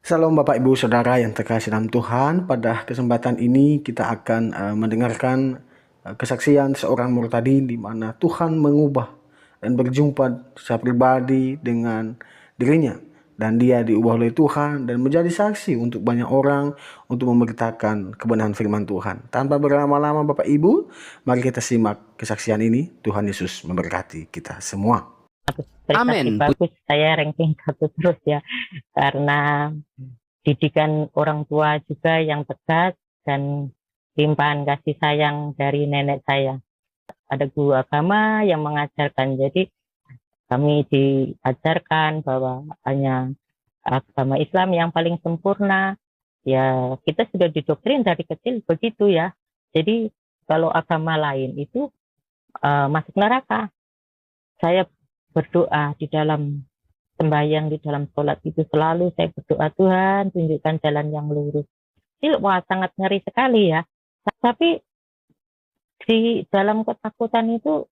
Salam Bapak Ibu Saudara yang terkasih dalam Tuhan. Pada kesempatan ini kita akan mendengarkan kesaksian seorang murid tadi di mana Tuhan mengubah dan berjumpa secara pribadi dengan dirinya. Dan dia diubah oleh Tuhan dan menjadi saksi untuk banyak orang untuk memberitakan kebenaran firman Tuhan. Tanpa berlama-lama Bapak Ibu, mari kita simak kesaksian ini. Tuhan Yesus memberkati kita semua. Prestasi bagus, saya ranking 1 terus ya, karena didikan orang tua juga yang tegas dan limpahan kasih sayang dari nenek saya. Ada guru agama yang mengajarkan, jadi kami diajarkan bahwa hanya agama Islam yang paling sempurna. Ya, kita sudah didoktrin dari kecil begitu ya. Jadi kalau agama lain itu masuk neraka. Saya berdoa di dalam sembahyang, di dalam sholat itu selalu saya berdoa, Tuhan tunjukkan jalan yang lurus. Wah, sangat ngeri sekali ya. Tapi di dalam ketakutan itu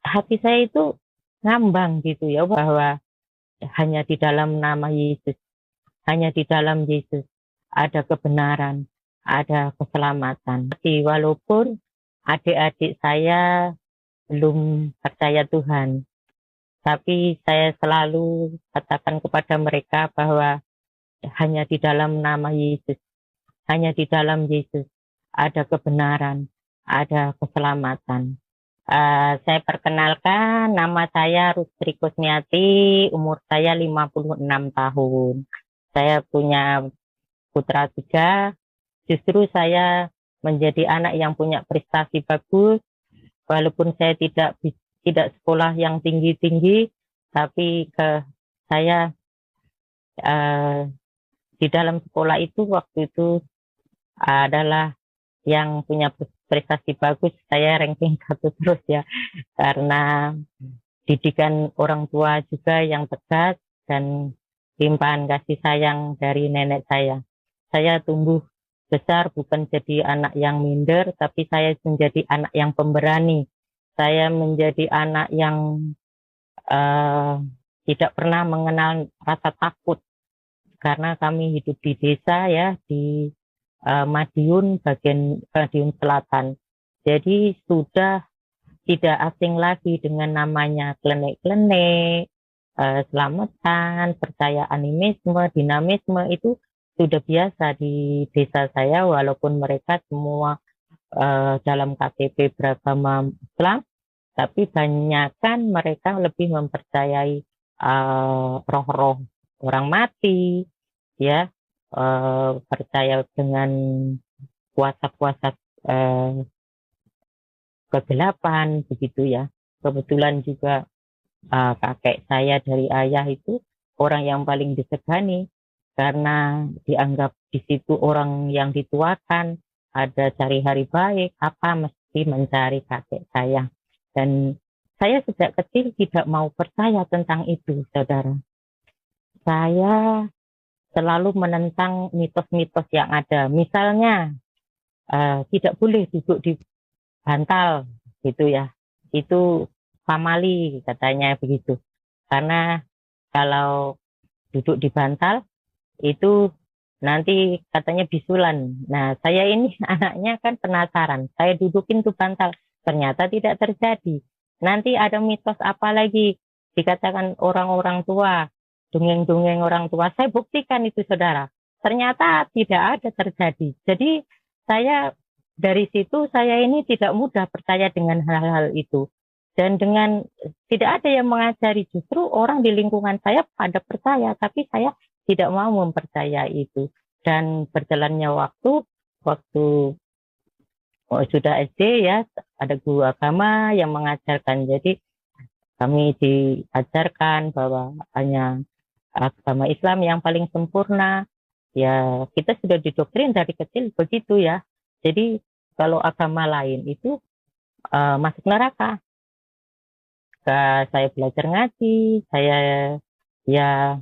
hati saya itu ngambang gitu ya, bahwa hanya di dalam nama Yesus, hanya di dalam Yesus ada kebenaran, ada keselamatan. Jadi walaupun adik-adik saya belum percaya Tuhan, tapi saya selalu katakan kepada mereka bahwa hanya di dalam nama Yesus, hanya di dalam Yesus ada kebenaran, ada keselamatan. Saya perkenalkan, nama saya Rustri Kusmiati, umur saya 56 tahun. Saya punya putra 3, justru saya menjadi anak yang punya prestasi bagus, walaupun saya tidak sekolah yang tinggi-tinggi, tapi saya di dalam sekolah itu waktu itu adalah yang punya prestasi bagus. Saya ranking 1 terus ya, karena didikan orang tua juga yang tegas dan limpahan kasih sayang dari nenek saya. Saya tumbuh besar bukan jadi anak yang minder, tapi saya menjadi anak yang pemberani. Saya menjadi anak yang tidak pernah mengenal rasa takut, karena kami hidup di desa ya, di Madiun, bagian Madiun Selatan. Jadi sudah tidak asing lagi dengan namanya klenik-klenik, selamatan, percaya animisme, dinamisme, itu sudah biasa di desa saya, walaupun mereka semua dalam KTP beragama Islam, tapi banyakkan mereka lebih mempercayai roh-roh orang mati, ya, percaya dengan kuasa-kuasa kegelapan begitu ya. Kebetulan juga kakek saya dari ayah itu orang yang paling disegani, karena dianggap di situ orang yang dituakan, ada cari hari baik, apa mesti mencari kakek saya. Dan saya sejak kecil tidak mau percaya tentang itu, saudara. Saya selalu menentang mitos-mitos yang ada. Misalnya, tidak boleh duduk di bantal, gitu ya. Itu pamali, katanya begitu. Karena kalau duduk di bantal, itu nanti katanya bisulan. Nah, saya ini anaknya kan penasaran. Saya dudukin tuh bantal. Ternyata tidak terjadi. Nanti ada mitos apa lagi? Dikatakan orang-orang tua, dongeng-dongeng orang tua. Saya buktikan itu, saudara. Ternyata tidak ada terjadi. Jadi saya dari situ, saya ini tidak mudah percaya dengan hal-hal itu. Dan dengan tidak ada yang mengajari, justru orang di lingkungan saya pada percaya, tapi saya tidak mau mempercayai itu. Dan berjalannya waktu sudah SD ya, ada guru agama yang mengajarkan. Jadi kami diajarkan bahwa hanya agama Islam yang paling sempurna. Ya, kita sudah didoktrin dari kecil begitu ya. Jadi kalau agama lain itu masuk neraka. Saya belajar ngaji, saya ya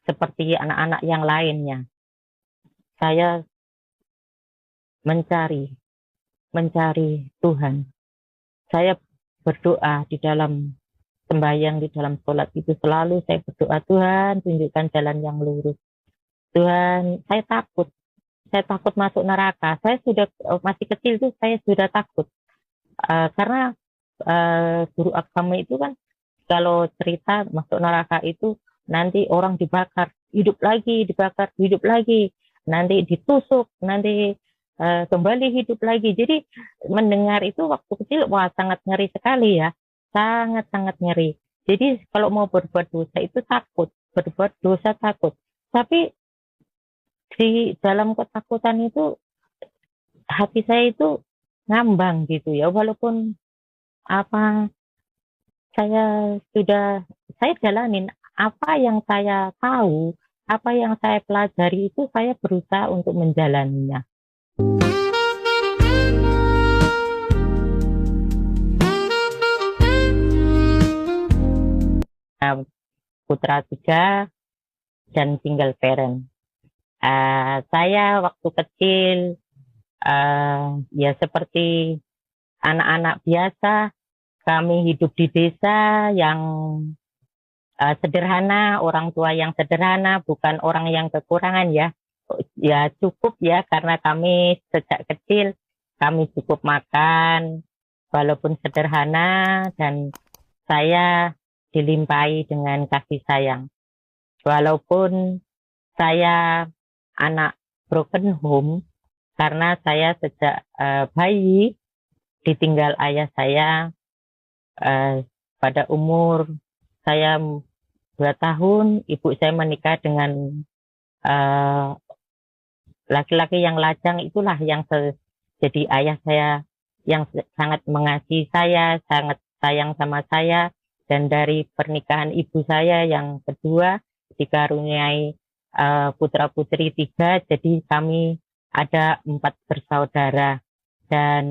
seperti anak-anak yang lainnya. Saya mencari Tuhan. Saya berdoa di dalam sembahyang di dalam sholat itu selalu saya berdoa, Tuhan tunjukkan jalan yang lurus. Tuhan, saya takut masuk neraka. Saya sudah masih kecil tuh saya sudah takut. Karena guru agama itu kan kalau cerita masuk neraka itu nanti orang dibakar, hidup lagi, dibakar, hidup lagi, nanti ditusuk, nanti kembali hidup lagi. Jadi mendengar itu waktu kecil, wah sangat ngeri sekali ya, sangat-sangat ngeri. Jadi kalau mau berbuat dosa itu takut, berbuat dosa takut. Tapi di dalam ketakutan itu hati saya itu ngambang gitu ya, walaupun apa saya jalanin apa yang saya tahu, apa yang saya pelajari itu saya berusaha untuk menjalaninya. Nah, putra 3 dan single parent. Saya waktu kecil ya seperti anak-anak biasa, kami hidup di desa yang sederhana, orang tua yang sederhana, bukan orang yang kekurangan ya. Ya cukup ya, karena kami sejak kecil kami cukup makan, walaupun sederhana, dan saya dilimpahi dengan kasih sayang. Walaupun saya anak broken home, karena saya sejak bayi ditinggal ayah saya pada umur saya 2 tahun, ibu saya menikah dengan laki-laki yang lajang, itulah yang jadi ayah saya yang sangat mengasihi saya, sangat sayang sama saya. Dan dari pernikahan ibu saya yang kedua dikaruniai putra-putri 3, jadi kami ada 4 bersaudara. Dan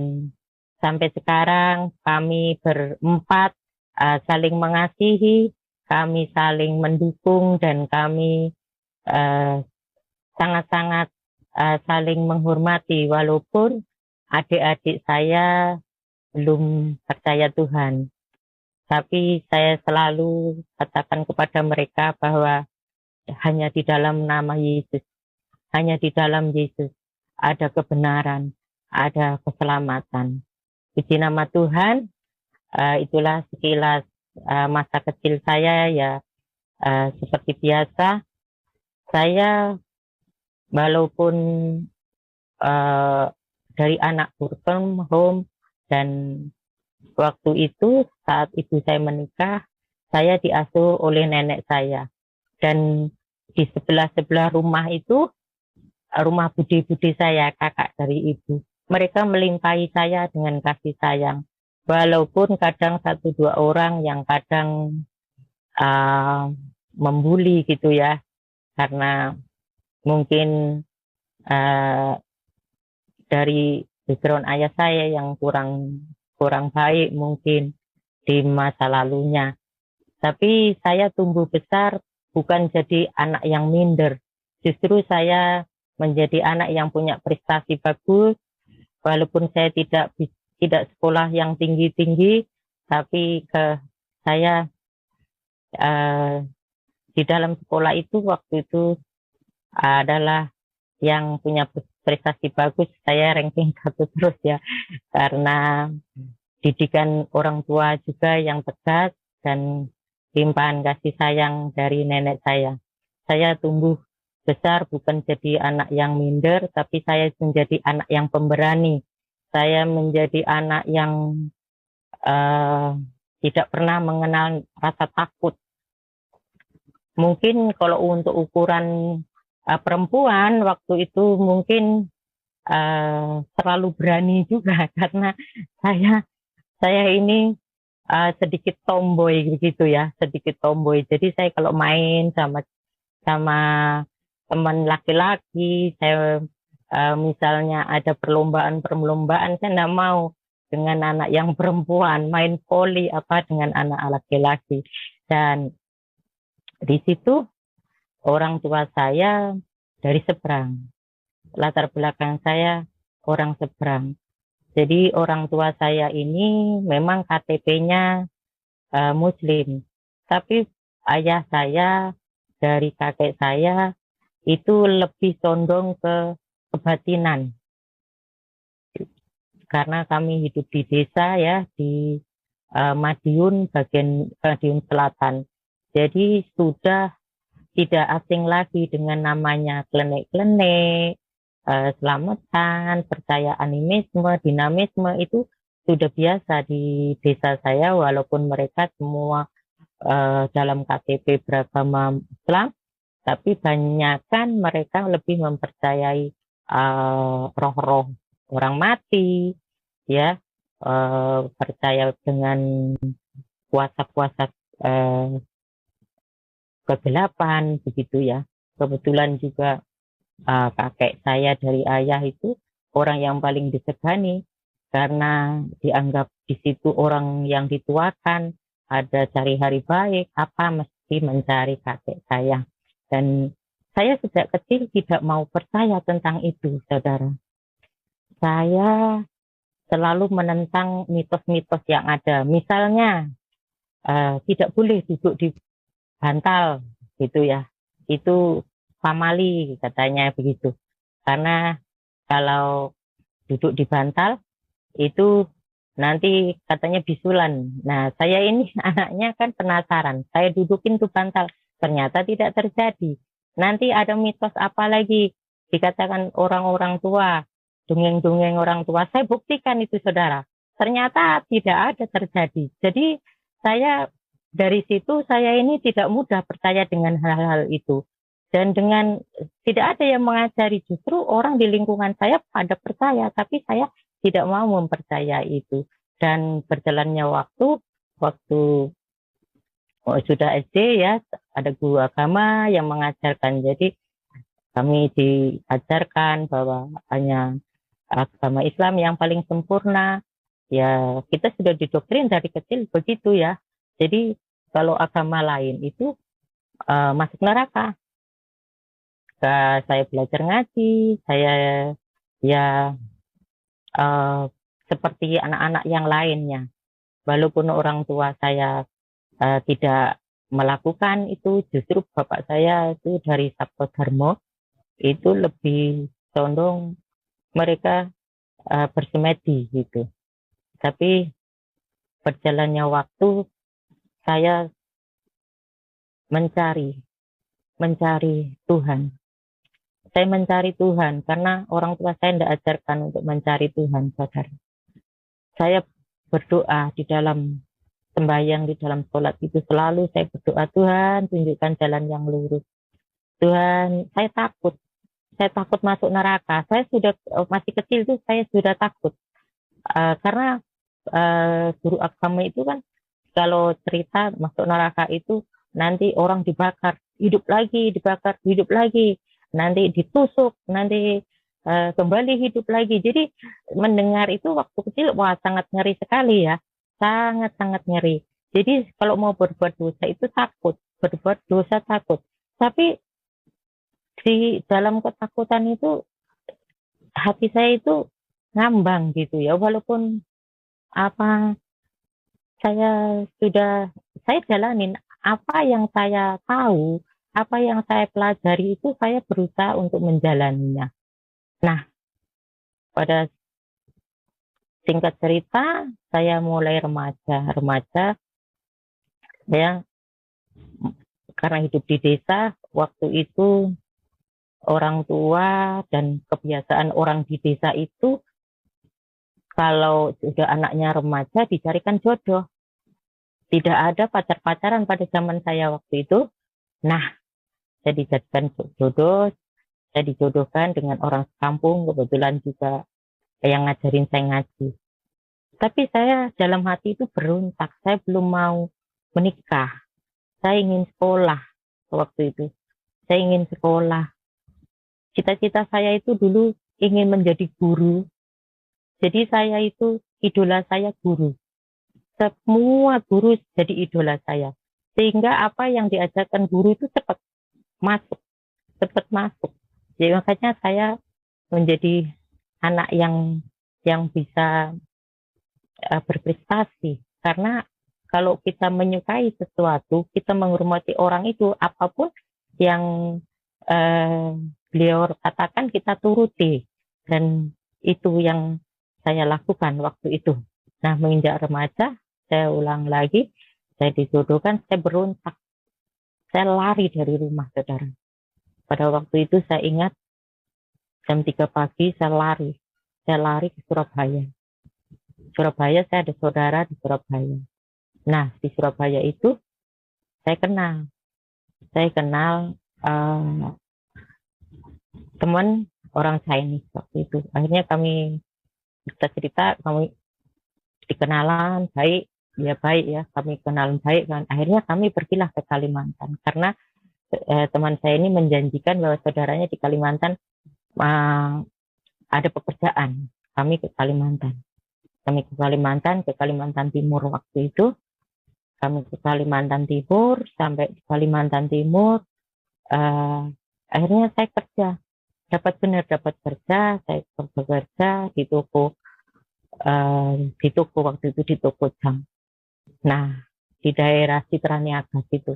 sampai sekarang kami berempat saling mengasihi, kami saling mendukung, dan kami sangat-sangat saling menghormati, walaupun adik-adik saya belum percaya Tuhan. Tapi saya selalu katakan kepada mereka bahwa hanya di dalam nama Yesus, hanya di dalam Yesus ada kebenaran, ada keselamatan. Puji nama Tuhan. Itulah sekilas masa kecil saya ya. Seperti biasa, saya walaupun dari anak broken home, dan waktu itu saat ibu saya menikah, saya diasuh oleh nenek saya. Dan di sebelah-sebelah rumah itu, rumah budi-budi saya, kakak dari ibu. Mereka melimpahi saya dengan kasih sayang. Walaupun kadang 1-2 orang yang kadang membuli gitu ya. Karena mungkin dari background ayah saya yang kurang baik mungkin di masa lalunya. Tapi saya tumbuh besar bukan jadi anak yang minder. Justru saya menjadi anak yang punya prestasi bagus, walaupun saya tidak sekolah yang tinggi-tinggi, tapi saya di dalam sekolah itu waktu itu adalah yang punya prestasi bagus. Saya ranking 1 terus ya, karena didikan orang tua juga yang tegas dan limpahan kasih sayang dari nenek saya. Saya tumbuh besar bukan jadi anak yang minder, tapi saya menjadi anak yang pemberani. Saya menjadi anak yang tidak pernah mengenal rasa takut. Mungkin kalau untuk ukuran perempuan waktu itu mungkin terlalu berani juga, karena saya ini sedikit tomboy begitu ya, sedikit tomboy. Jadi saya kalau main sama teman laki-laki, saya misalnya ada perlombaan, saya enggak mau dengan anak yang perempuan, main voli apa dengan anak laki-laki. Dan di situ orang tua saya dari seberang, latar belakang saya orang seberang. Jadi orang tua saya ini memang KTP-nya Muslim. Tapi ayah saya dari kakek saya itu lebih condong ke kebatinan. Karena kami hidup di desa ya, di Madiun, bagian Madiun Selatan. Jadi sudah tidak asing lagi dengan namanya klenik-klenik, selamatan, percaya animisme, dinamisme itu sudah biasa di desa saya, walaupun mereka semua dalam KTP beragama Islam, tapi banyakkan mereka lebih mempercayai roh-roh orang mati, ya, percaya dengan puasa-puasa kegelapan begitu ya. Kebetulan juga kakek saya dari ayah itu orang yang paling disegani karena dianggap di situ orang yang dituakan, ada cari hari baik, apa mesti mencari kakek saya. Dan saya sejak kecil tidak mau percaya tentang itu, saudara. Saya selalu menentang mitos-mitos yang ada. Misalnya, tidak boleh duduk di bantal, gitu ya. Itu pamali, katanya begitu. Karena kalau duduk di bantal, itu nanti katanya bisulan. Nah, saya ini anaknya kan penasaran. Saya dudukin tuh bantal. Ternyata tidak terjadi. Nanti ada mitos apa lagi? Dikatakan orang-orang tua, dongeng-dongeng orang tua. Saya buktikan itu, saudara. Ternyata tidak ada terjadi. Jadi saya dari situ saya ini tidak mudah percaya dengan hal-hal itu. Dan dengan tidak ada yang mengajari, justru orang di lingkungan saya pada percaya, tapi saya tidak mau mempercayai itu. Dan berjalannya waktu sudah SD ya, ada guru agama yang mengajarkan. Jadi kami diajarkan bahwa hanya agama Islam yang paling sempurna. Ya, kita sudah didoktrin dari kecil begitu ya. Jadi kalau agama lain itu masuk neraka. Saya belajar ngaji, saya ya seperti anak-anak yang lainnya. Walaupun orang tua saya tidak melakukan itu, justru bapak saya itu dari Sabto Dharma itu lebih condong mereka bersemedi gitu. Tapi berjalannya waktu saya mencari Tuhan. Saya mencari Tuhan karena orang tua saya tidak ajarkan untuk mencari Tuhan, saudara. Saya berdoa di dalam sembahyang, di dalam sholat itu selalu saya berdoa, Tuhan tunjukkan jalan yang lurus. Tuhan, saya takut masuk neraka. Saya sudah masih kecil tuh saya sudah takut karena guru agama itu kan kalau cerita masuk neraka itu nanti orang dibakar, hidup lagi, dibakar, hidup lagi, nanti ditusuk, nanti kembali hidup lagi. Jadi mendengar itu waktu kecil, wah sangat ngeri sekali ya, sangat-sangat ngeri. Jadi kalau mau berbuat dosa itu takut, berbuat dosa takut. Tapi di dalam ketakutan itu hati saya itu ngambang gitu ya, walaupun apa saya jalanin apa yang saya tahu, apa yang saya pelajari itu saya berusaha untuk menjalaninya. Nah, pada singkat cerita, saya mulai remaja ya, karena hidup di desa, waktu itu orang tua dan kebiasaan orang di desa itu kalau sudah anaknya remaja dicarikan jodoh. Tidak ada pacar-pacaran pada zaman saya waktu itu. Nah, saya dijadikan jodoh, saya dijodohkan dengan orang sekampung, kebetulan juga yang ngajarin saya ngaji. Tapi saya dalam hati itu berontak, saya belum mau menikah. Saya ingin sekolah waktu itu. Saya ingin sekolah. Cita-cita saya itu dulu ingin menjadi guru. Jadi saya itu, idola saya guru. Semua guru jadi idola saya. Sehingga apa yang diajarkan guru itu cepat masuk. Jadi makanya saya menjadi anak yang bisa berprestasi. Karena kalau kita menyukai sesuatu, kita menghormati orang itu, apapun yang beliau katakan kita turuti. Dan itu yang saya lakukan waktu itu. Nah, menginjak remaja, saya ulang lagi, saya dijodohkan, saya berontak. Saya lari dari rumah, saudara. Pada waktu itu saya ingat, jam 3 pagi saya lari. Saya lari ke Surabaya. Surabaya, saya ada saudara di Surabaya. Nah, di Surabaya itu, saya kenal. Saya kenal teman orang Chinese waktu itu. Akhirnya kami cerita, kami dikenalan baik, dia baik ya, kami kenalan baik kan. Akhirnya kami pergilah ke Kalimantan karena teman saya ini menjanjikan bahwa saudaranya di Kalimantan ada pekerjaan. Kami ke Kalimantan. Ke Kalimantan Timur waktu itu. Kami ke Kalimantan Timur, sampai di Kalimantan Timur, akhirnya saya kerja. Dapat kerja, saya bekerja di toko waktu itu di toko jam. Nah, di daerah Citra Niaga situ,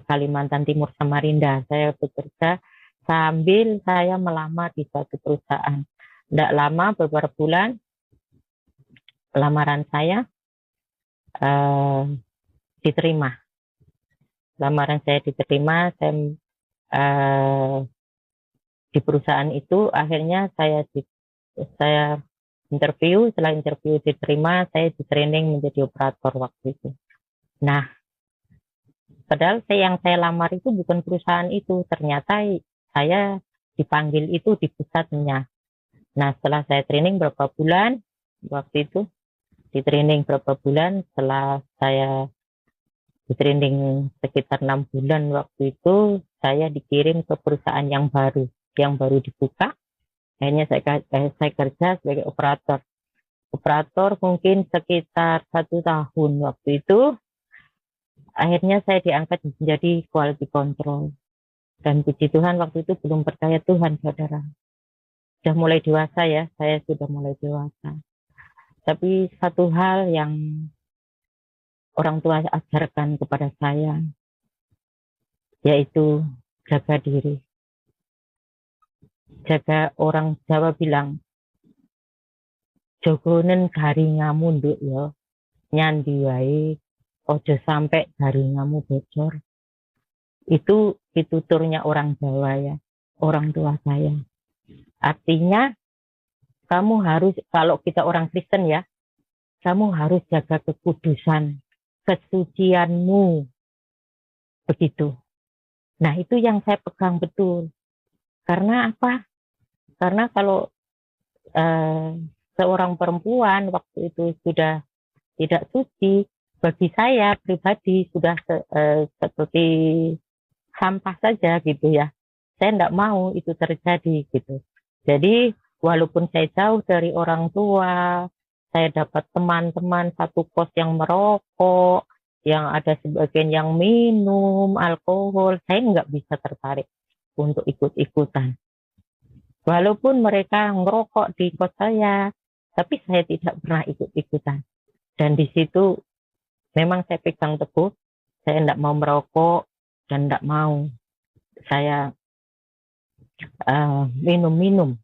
Kalimantan Timur Samarinda, saya bekerja sambil saya melamar di suatu perusahaan. Tidak lama, beberapa bulan, lamaran saya diterima. Lamaran saya diterima, saya di perusahaan itu. Akhirnya saya interview, setelah interview diterima, saya di training menjadi operator waktu itu. Nah, padahal yang saya lamar itu bukan perusahaan itu, ternyata saya dipanggil itu di pusatnya. Nah, setelah saya training berapa bulan, waktu itu di training berapa bulan, setelah saya di training sekitar 6 bulan waktu itu, saya dikirim ke perusahaan yang baru dibuka. Akhirnya saya kerja sebagai operator mungkin sekitar 1 tahun waktu itu. Akhirnya saya diangkat menjadi quality control. Dan puji Tuhan waktu itu belum percaya Tuhan, saudara. Sudah mulai dewasa ya, saya sudah mulai dewasa. Tapi satu hal yang orang tua ajarkan kepada saya, yaitu jaga diri. Jaga, orang Jawa bilang, jogonen garingamu nduk ya, nyandi wae, ojo sampai garingamu bocor. Itu tuturnya orang Jawa ya, orang tua saya. Artinya, kamu harus, kalau kita orang Kristen ya, kamu harus jaga kekudusan, kesucianmu. Begitu. Nah, itu yang saya pegang betul. Karena apa? Karena kalau seorang perempuan waktu itu sudah tidak suci, bagi saya pribadi sudah seperti sampah saja gitu ya. Saya tidak mau itu terjadi gitu. Jadi walaupun saya jauh dari orang tua, saya dapat teman-teman satu kos yang merokok, yang ada sebagian yang minum alkohol, saya nggak bisa tertarik untuk ikut-ikutan. Walaupun mereka ngerokok di kos saya, tapi saya tidak pernah ikut-ikutan. Dan di situ memang saya pegang teguh, saya tidak mau merokok dan tidak mau saya minum-minum.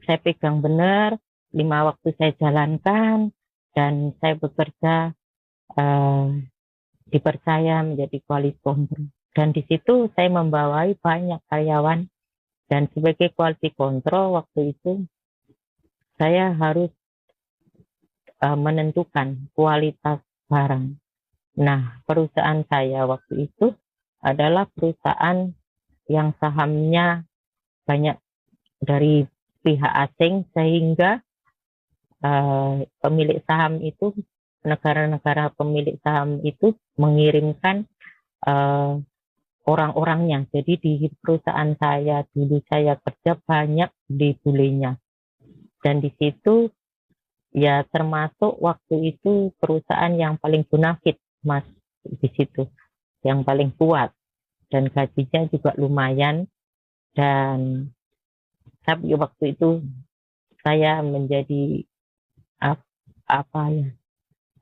Saya pegang benar, 5 waktu saya jalankan, dan saya bekerja dipercaya menjadi quality control. Dan di situ saya membawai banyak karyawan. Dan sebagai quality control waktu itu, saya harus menentukan kualitas barang. Nah, perusahaan saya waktu itu adalah perusahaan yang sahamnya banyak dari pihak asing, sehingga pemilik saham itu, negara-negara pemilik saham itu mengirimkan orang-orangnya. Jadi di perusahaan saya dulu saya kerja banyak dibulenya. Dan di situ ya termasuk waktu itu perusahaan yang paling bonafit, Mas, di situ. Yang paling kuat. Dan gajinya juga lumayan. Dan tapi waktu itu saya menjadi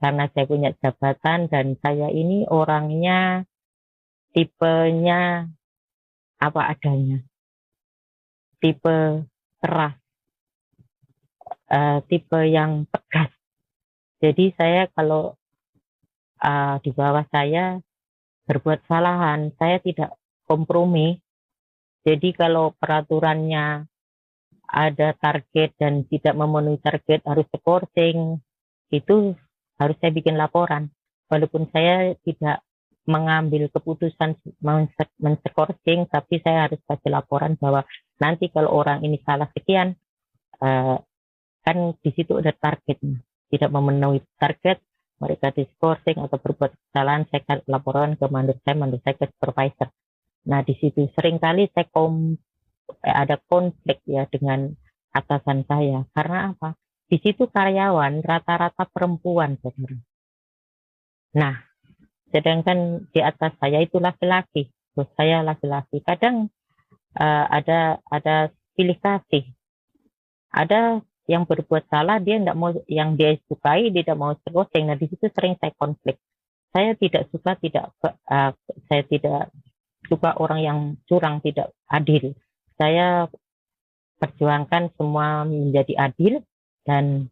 karena saya punya jabatan dan saya ini orangnya tipenya apa adanya, tipe keras, tipe yang tegas. Jadi saya kalau di bawah saya berbuat kesalahan, saya tidak kompromi. Jadi kalau peraturannya ada target dan tidak memenuhi target harus skorsing, itu harus saya bikin laporan. Walaupun saya tidak mengambil keputusan men-skorsing, tapi saya harus kasih laporan bahwa nanti kalau orang ini salah sekian, kan di situ ada targetnya. Tidak memenuhi target, mereka diskorsing atau berbuat kesalahan, saya laporan ke mandur saya ke supervisor. Nah, di situ seringkali saya ada konflik ya dengan atasan saya. Karena apa? Di situ karyawan rata-rata perempuan, saudara. Nah, sedangkan di atas saya itu laki-laki, bos saya laki-laki. Kadang ada pilih kasih. Ada yang berbuat salah, dia tidak mau, yang dia sukai, dia tidak mau skorsing. Nah, di situ sering saya konflik. Saya tidak suka, saya tidak suka orang yang curang, tidak adil. Saya perjuangkan semua menjadi adil, dan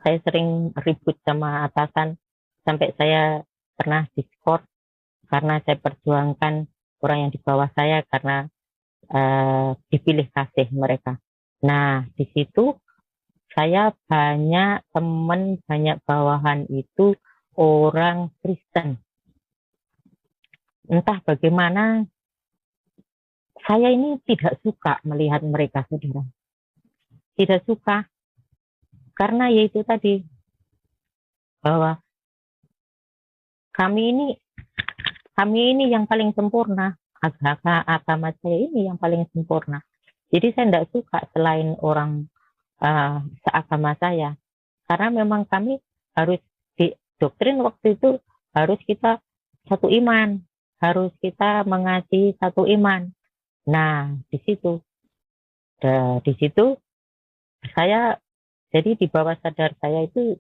saya sering ribut sama atasan sampai saya pernah diskors karena saya perjuangkan orang yang di bawah saya karena dipilih kasih mereka. Nah, di situ saya banyak teman, banyak bawahan itu orang Kristen. Entah bagaimana, saya ini tidak suka melihat mereka, saudara. Tidak suka. Karena yaitu tadi, bahwa kami ini yang paling sempurna. Agama saya ini yang paling sempurna. Jadi saya tidak suka selain orang seagama saya. Karena memang kami harus, di doktrin waktu itu, harus kita satu iman. Harus kita mengasihi satu iman. Nah, di situ saya, jadi di bawah sadar saya itu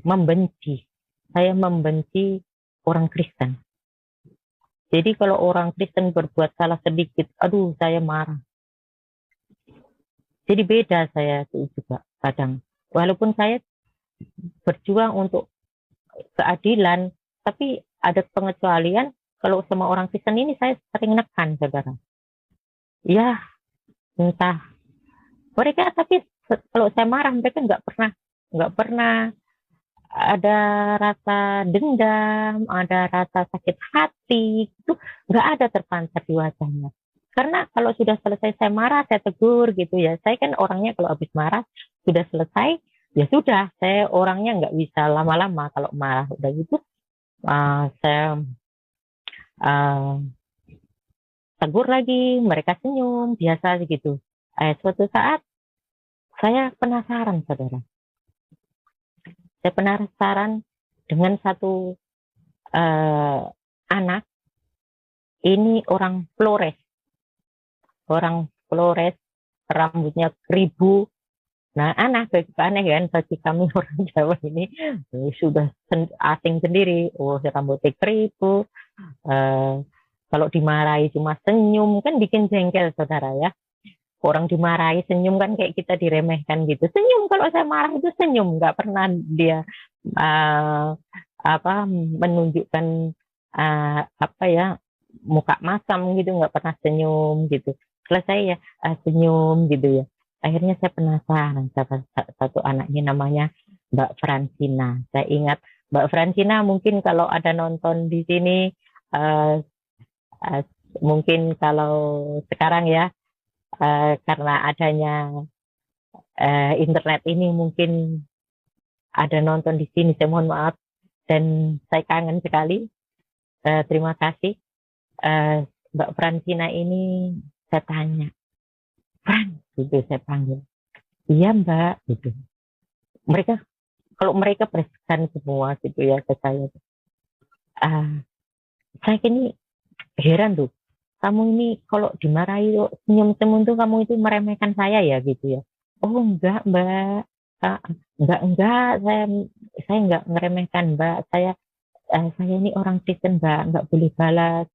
membenci. Saya membenci orang Kristen. Jadi kalau orang Kristen berbuat salah sedikit, aduh saya marah. Jadi beda saya itu juga kadang. Walaupun saya berjuang untuk keadilan, tapi ada pengecualian. Kalau sama orang Kristen ini saya sering nekan, saudara. Ya, entah mereka, tapi kalau saya marah mereka nggak pernah ada rasa dendam, ada rasa sakit hati, itu nggak ada terpancar di wajahnya. Karena kalau sudah selesai saya marah, saya tegur gitu ya. Saya kan orangnya kalau habis marah sudah selesai, ya sudah. Saya orangnya nggak bisa lama-lama kalau marah. Udah gitu, saya tegur lagi, mereka senyum, biasa gitu. Suatu saat saya penasaran, saudara. Saya penasaran dengan satu anak, ini orang Flores, rambutnya keribu. Nah, aneh kan bagi kami orang Jawa ini sudah asing sendiri. Oh, rambutnya keribu. Kalau dimarahi cuma senyum, kan bikin jengkel, saudara ya. Orang dimarahi senyum kan kayak kita diremehkan gitu. Senyum, kalau saya marah itu senyum, nggak pernah dia menunjukkan muka masam gitu, nggak pernah senyum gitu. Selesai ya senyum gitu ya. Akhirnya saya penasaran, satu anaknya namanya Mbak Francina. Saya ingat Mbak Francina, mungkin kalau ada nonton di sini, mungkin kalau sekarang ya, karena adanya internet ini mungkin ada nonton di sini, saya mohon maaf dan saya kangen sekali. Terima kasih. Mbak Francina ini saya tanya, Fran, gitu saya panggil. Iya Mbak, gitu. Kalau mereka preskan semua gitu ya ke saya. Saya ini heran tuh. Kamu ini kalau dimarahi senyum-senyum tuh kamu itu meremehkan saya ya gitu ya. Oh enggak Mbak, Ah, enggak, saya enggak ngeremehkan Mbak. Saya ini orang Kristen Mbak, enggak boleh balas.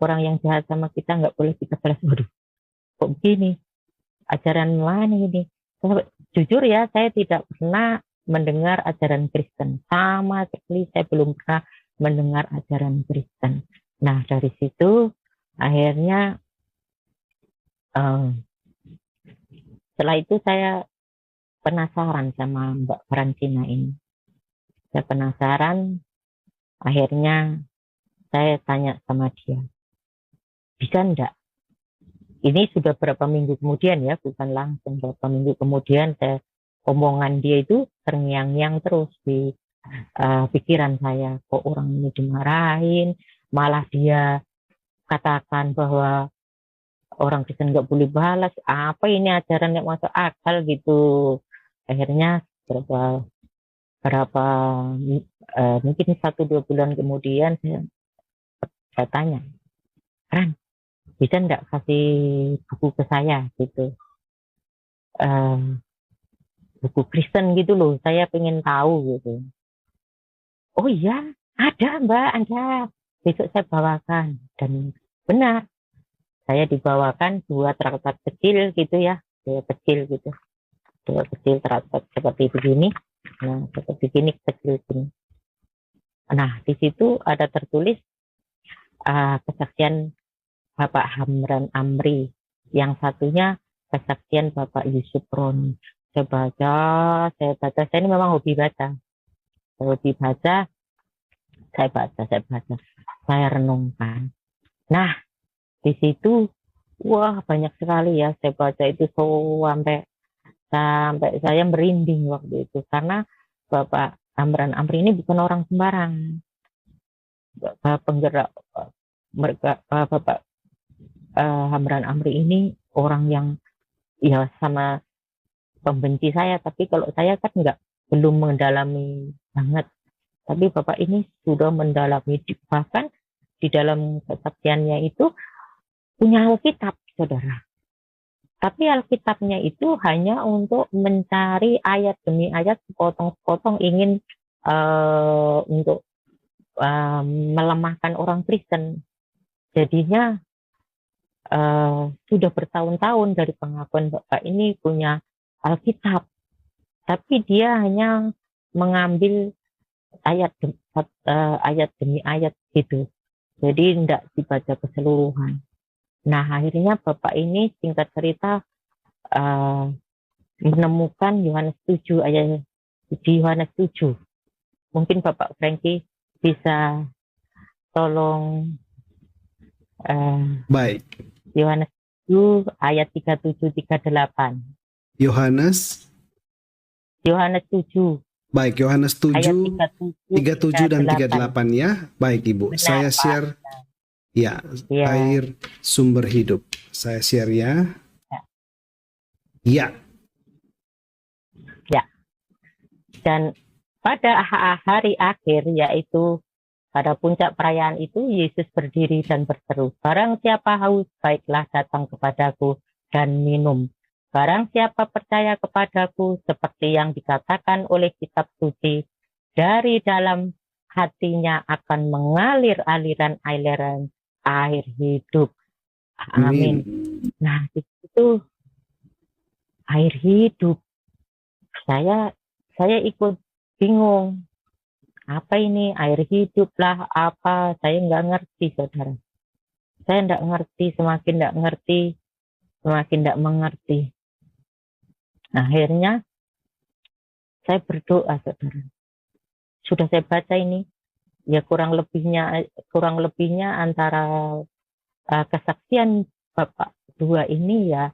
Orang yang jahat sama kita enggak boleh kita balas. Waduh, kok begini? Ajaran mana ini? Jujur ya, saya tidak pernah mendengar ajaran Kristen. Sama sekali saya belum pernah mendengar ajaran Kristen. Nah, dari situ akhirnya eh, setelah itu saya penasaran sama Mbak Francina ini. Saya penasaran, akhirnya saya tanya sama dia, bisa enggak? Ini sudah berapa minggu kemudian ya, bukan langsung berapa minggu kemudian omongan dia itu terngiang-ngiang terus di pikiran saya. Kok orang ini dimarahin, malah dia katakan bahwa orang Kristen nggak boleh balas. Apa ini ajaran yang masuk akal gitu. Akhirnya berapa mungkin 1-2 bulan kemudian saya tanya, Ran, bisa enggak kasih buku ke saya gitu, eh, buku Kristen gitu loh, saya pengen tahu gitu. Oh iya, ada Mbak, ada, besok saya bawakan. Dan benar, saya dibawakan 2 traktat kecil gitu ya, 2 kecil gitu, 2 kecil traktat seperti begini. Nah, seperti begini, kecil begini. Nah, di situ ada tertulis kesaksian Bapak Hamran Amri, yang satunya kesaksian Bapak Yusuf Roni. Saya ini memang hobi baca. Saya renungkan. Nah, di situ, wah banyak sekali ya saya baca itu sampai sampai saya merinding waktu itu, karena Bapak Hamran Amri ini bukan orang sembarang. Penggerak mereka Bapak Hamran Amri ini orang yang ya sama pembenci saya, tapi kalau saya kan belum mendalami banget, tapi Bapak ini sudah mendalami, bahkan di dalam kesaksiannya itu punya Alkitab, saudara. Tapi Alkitabnya itu hanya untuk mencari ayat demi ayat, sepotong-sepotong, ingin untuk melemahkan orang Kristen. Jadinya sudah bertahun-tahun dari pengakuan Bapak ini punya Alkitab, tapi dia hanya mengambil ayat demi ayat gitu. Jadi tidak dibaca keseluruhan. Nah, akhirnya Bapak ini singkat cerita menemukan Yohanes 7 ayat di Yohanes 7. Mungkin Bapak Frankie bisa tolong Baik. Yohanes 7 ayat 37-38. Yohanes 7 Baik, Yohanes ayat 7, 37 dan 38 ya. Baik Ibu, Benar, saya Pak. share ya, Ya. air sumber hidup. Saya share ya. Ya. Dan pada hari akhir, yaitu pada puncak perayaan itu, Yesus berdiri dan berseru, barang siapa haus, baiklah datang kepadaku dan minum. Barang siapa percaya kepadaku, seperti yang dikatakan oleh kitab suci, dari dalam hatinya akan mengalir aliran air hidup. Amin. Nah, itu air hidup. Saya ikut bingung. Apa ini air hidup lah, apa? Saya nggak ngerti, saudara. Saya nggak ngerti, semakin nggak ngerti, semakin nggak mengerti. Nah, akhirnya saya berdoa, saudara. Sudah saya baca ini, ya kurang lebihnya antara kesaksian Bapak dua ini ya,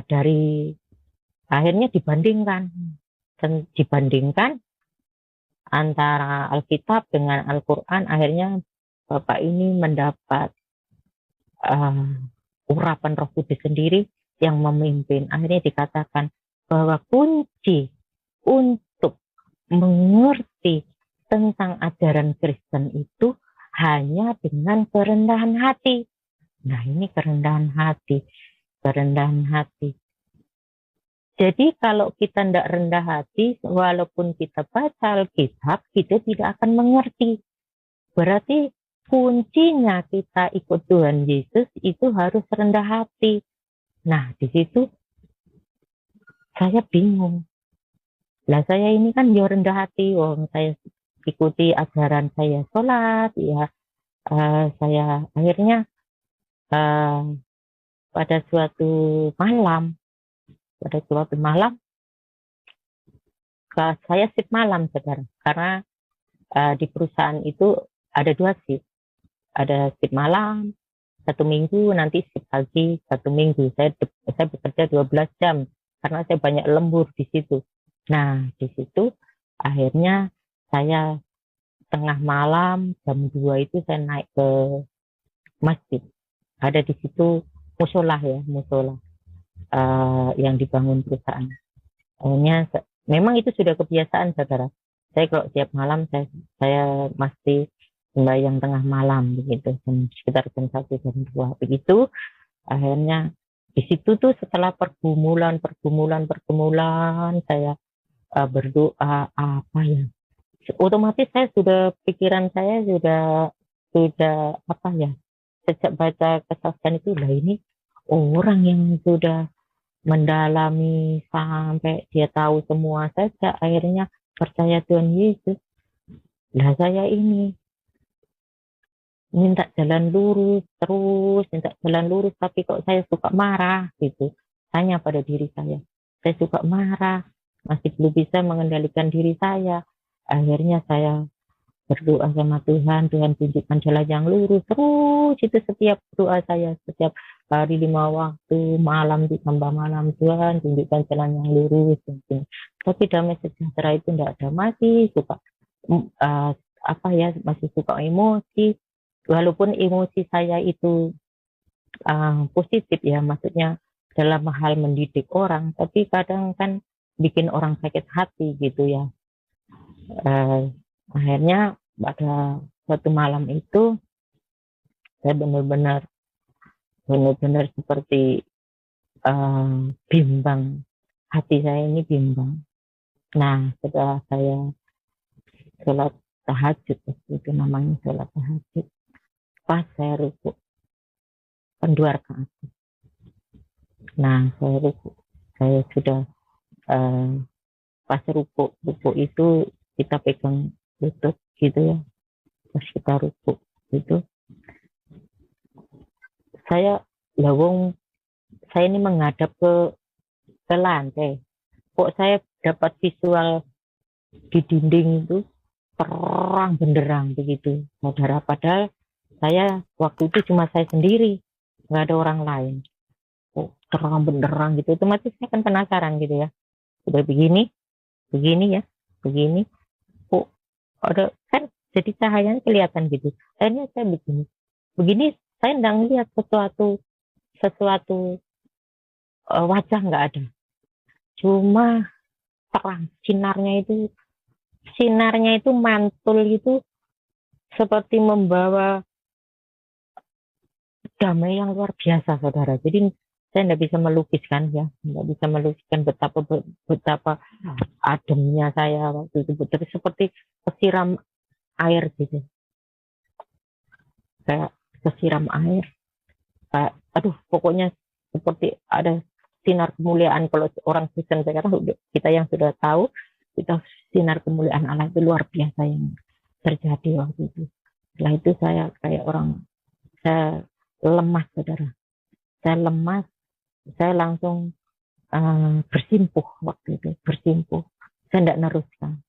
dari akhirnya dibandingkan antara Alkitab dengan Al-Quran. Akhirnya Bapak ini mendapat urapan Roh Kudus sendiri yang memimpin. Akhirnya dikatakan bahwa kunci untuk mengerti tentang ajaran Kristen itu hanya dengan kerendahan hati. Nah, ini kerendahan hati. Jadi kalau kita tidak rendah hati, walaupun kita baca Alkitab, kita tidak akan mengerti. Berarti kuncinya kita ikut Tuhan Yesus itu harus rendah hati. Nah, di situ saya bingung. Lah saya ini kan ya rendah hati, saya ikuti ajaran saya sholat, ya saya akhirnya pada suatu malam, saya shift malam sekarang, karena di perusahaan itu ada 2 shift, ada shift malam 1 minggu, nanti shift pagi 1 minggu. Saya bekerja 12 jam karena saya banyak lembur di situ. Nah, di situ akhirnya saya tengah malam jam 2 itu saya naik ke masjid. Ada di situ musola yang dibangun perusahaan. Akhirnya memang itu sudah kebiasaan, saudara. Saya kalau tiap malam saya mesti sembahyang tengah malam begitu, sekitar jam 1 jam 2 begitu. Akhirnya di situ tuh setelah pergumulan saya berdoa apa ya, otomatis pikiran saya sudah apa ya, sejak baca kesaksian itu, lah ini orang yang sudah mendalami sampai dia tahu semua saja akhirnya percaya Tuhan Yesus. Lah saya ini minta jalan lurus tapi kok saya suka marah gitu. Tanya pada diri saya suka marah, masih belum bisa mengendalikan diri saya. Akhirnya saya berdoa sama Tuhan tunjukkan jalan yang lurus terus. Itu setiap doa saya, setiap hari 5 waktu, malam ditambah malam, Tuhan tunjukkan jalan yang lurus. Tapi damai sejahtera itu tidak ada, masih suka masih suka emosi. Walaupun emosi saya itu positif ya, maksudnya dalam hal mendidik orang, tapi kadang kan bikin orang sakit hati gitu ya. Akhirnya pada suatu malam itu saya benar-benar seperti bimbang, hati saya ini bimbang. Nah, setelah saya sholat tahajud, itu namanya sholat tahajud, pas saya rukuk kan 2 rakaat. Nah, saya sudah pas rukuk itu kita pegang lutut gitu ya, pas kita rukuk itu saya ini menghadap ke lantai, kok saya dapat visual di dinding itu terang benderang begitu, saudara. Padahal saya waktu itu cuma saya sendiri, nggak ada orang lain. Kok terang benderang gitu, otomatis saya kan penasaran gitu ya, udah begini ya, kok ada kan, jadi cahayanya kelihatan gitu. Akhirnya saya begini saya nggak ngelihat sesuatu wajah, nggak ada, cuma terang, sinarnya itu mantul itu seperti membawa damai yang luar biasa, saudara. Jadi saya nggak bisa melukiskan betapa ademnya saya waktu itu, seperti kesiram air gitu, kayak kesiram air, pokoknya seperti ada sinar kemuliaan. Kalau orang Kristen sekarang, kita yang sudah tahu, kita sinar kemuliaan Allah itu luar biasa yang terjadi waktu itu. Setelah itu saya kayak saya lemas, saudara. Saya langsung bersimpuh waktu itu, saya tidak neruskan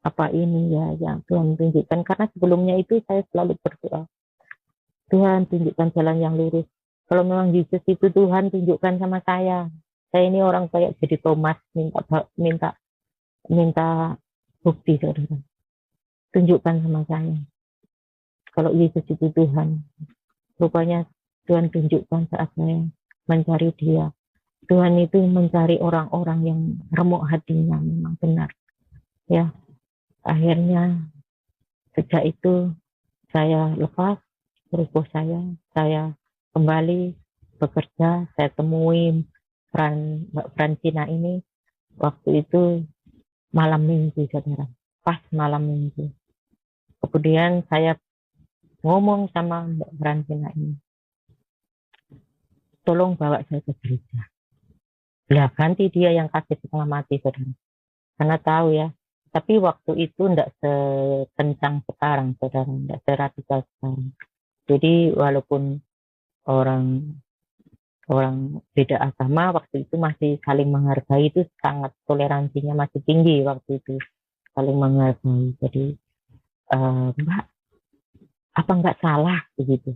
apa ini ya Tuhan tunjukkan, karena sebelumnya itu saya selalu berdoa, Tuhan tunjukkan jalan yang lurus. Kalau memang Yesus itu Tuhan, tunjukkan sama saya ini orang kayak jadi Thomas, minta bukti, saudara. Tunjukkan sama saya kalau Yesus itu Tuhan. Rupanya Tuhan tunjukkan saat saya mencari Dia. Tuhan itu mencari orang-orang yang remuk hatinya, memang benar ya. Akhirnya sejak itu saya lepas rukuk saya kembali bekerja. Saya temuin Mbak Francina ini waktu itu malam minggu, saudara. Pas malam minggu. Kemudian saya ngomong sama Mbak Francina ini, tolong bawa saya ke gereja. Lah ganti dia yang kasih setengah mati, saudara. Karena tahu ya. Tapi waktu itu enggak sekencang sekarang, saudara. Enggak seradikal sekarang. Jadi walaupun orang beda agama waktu itu masih saling menghargai, itu sangat toleransinya masih tinggi waktu itu, saling menghargai. Jadi Mbak, apa nggak salah begitu?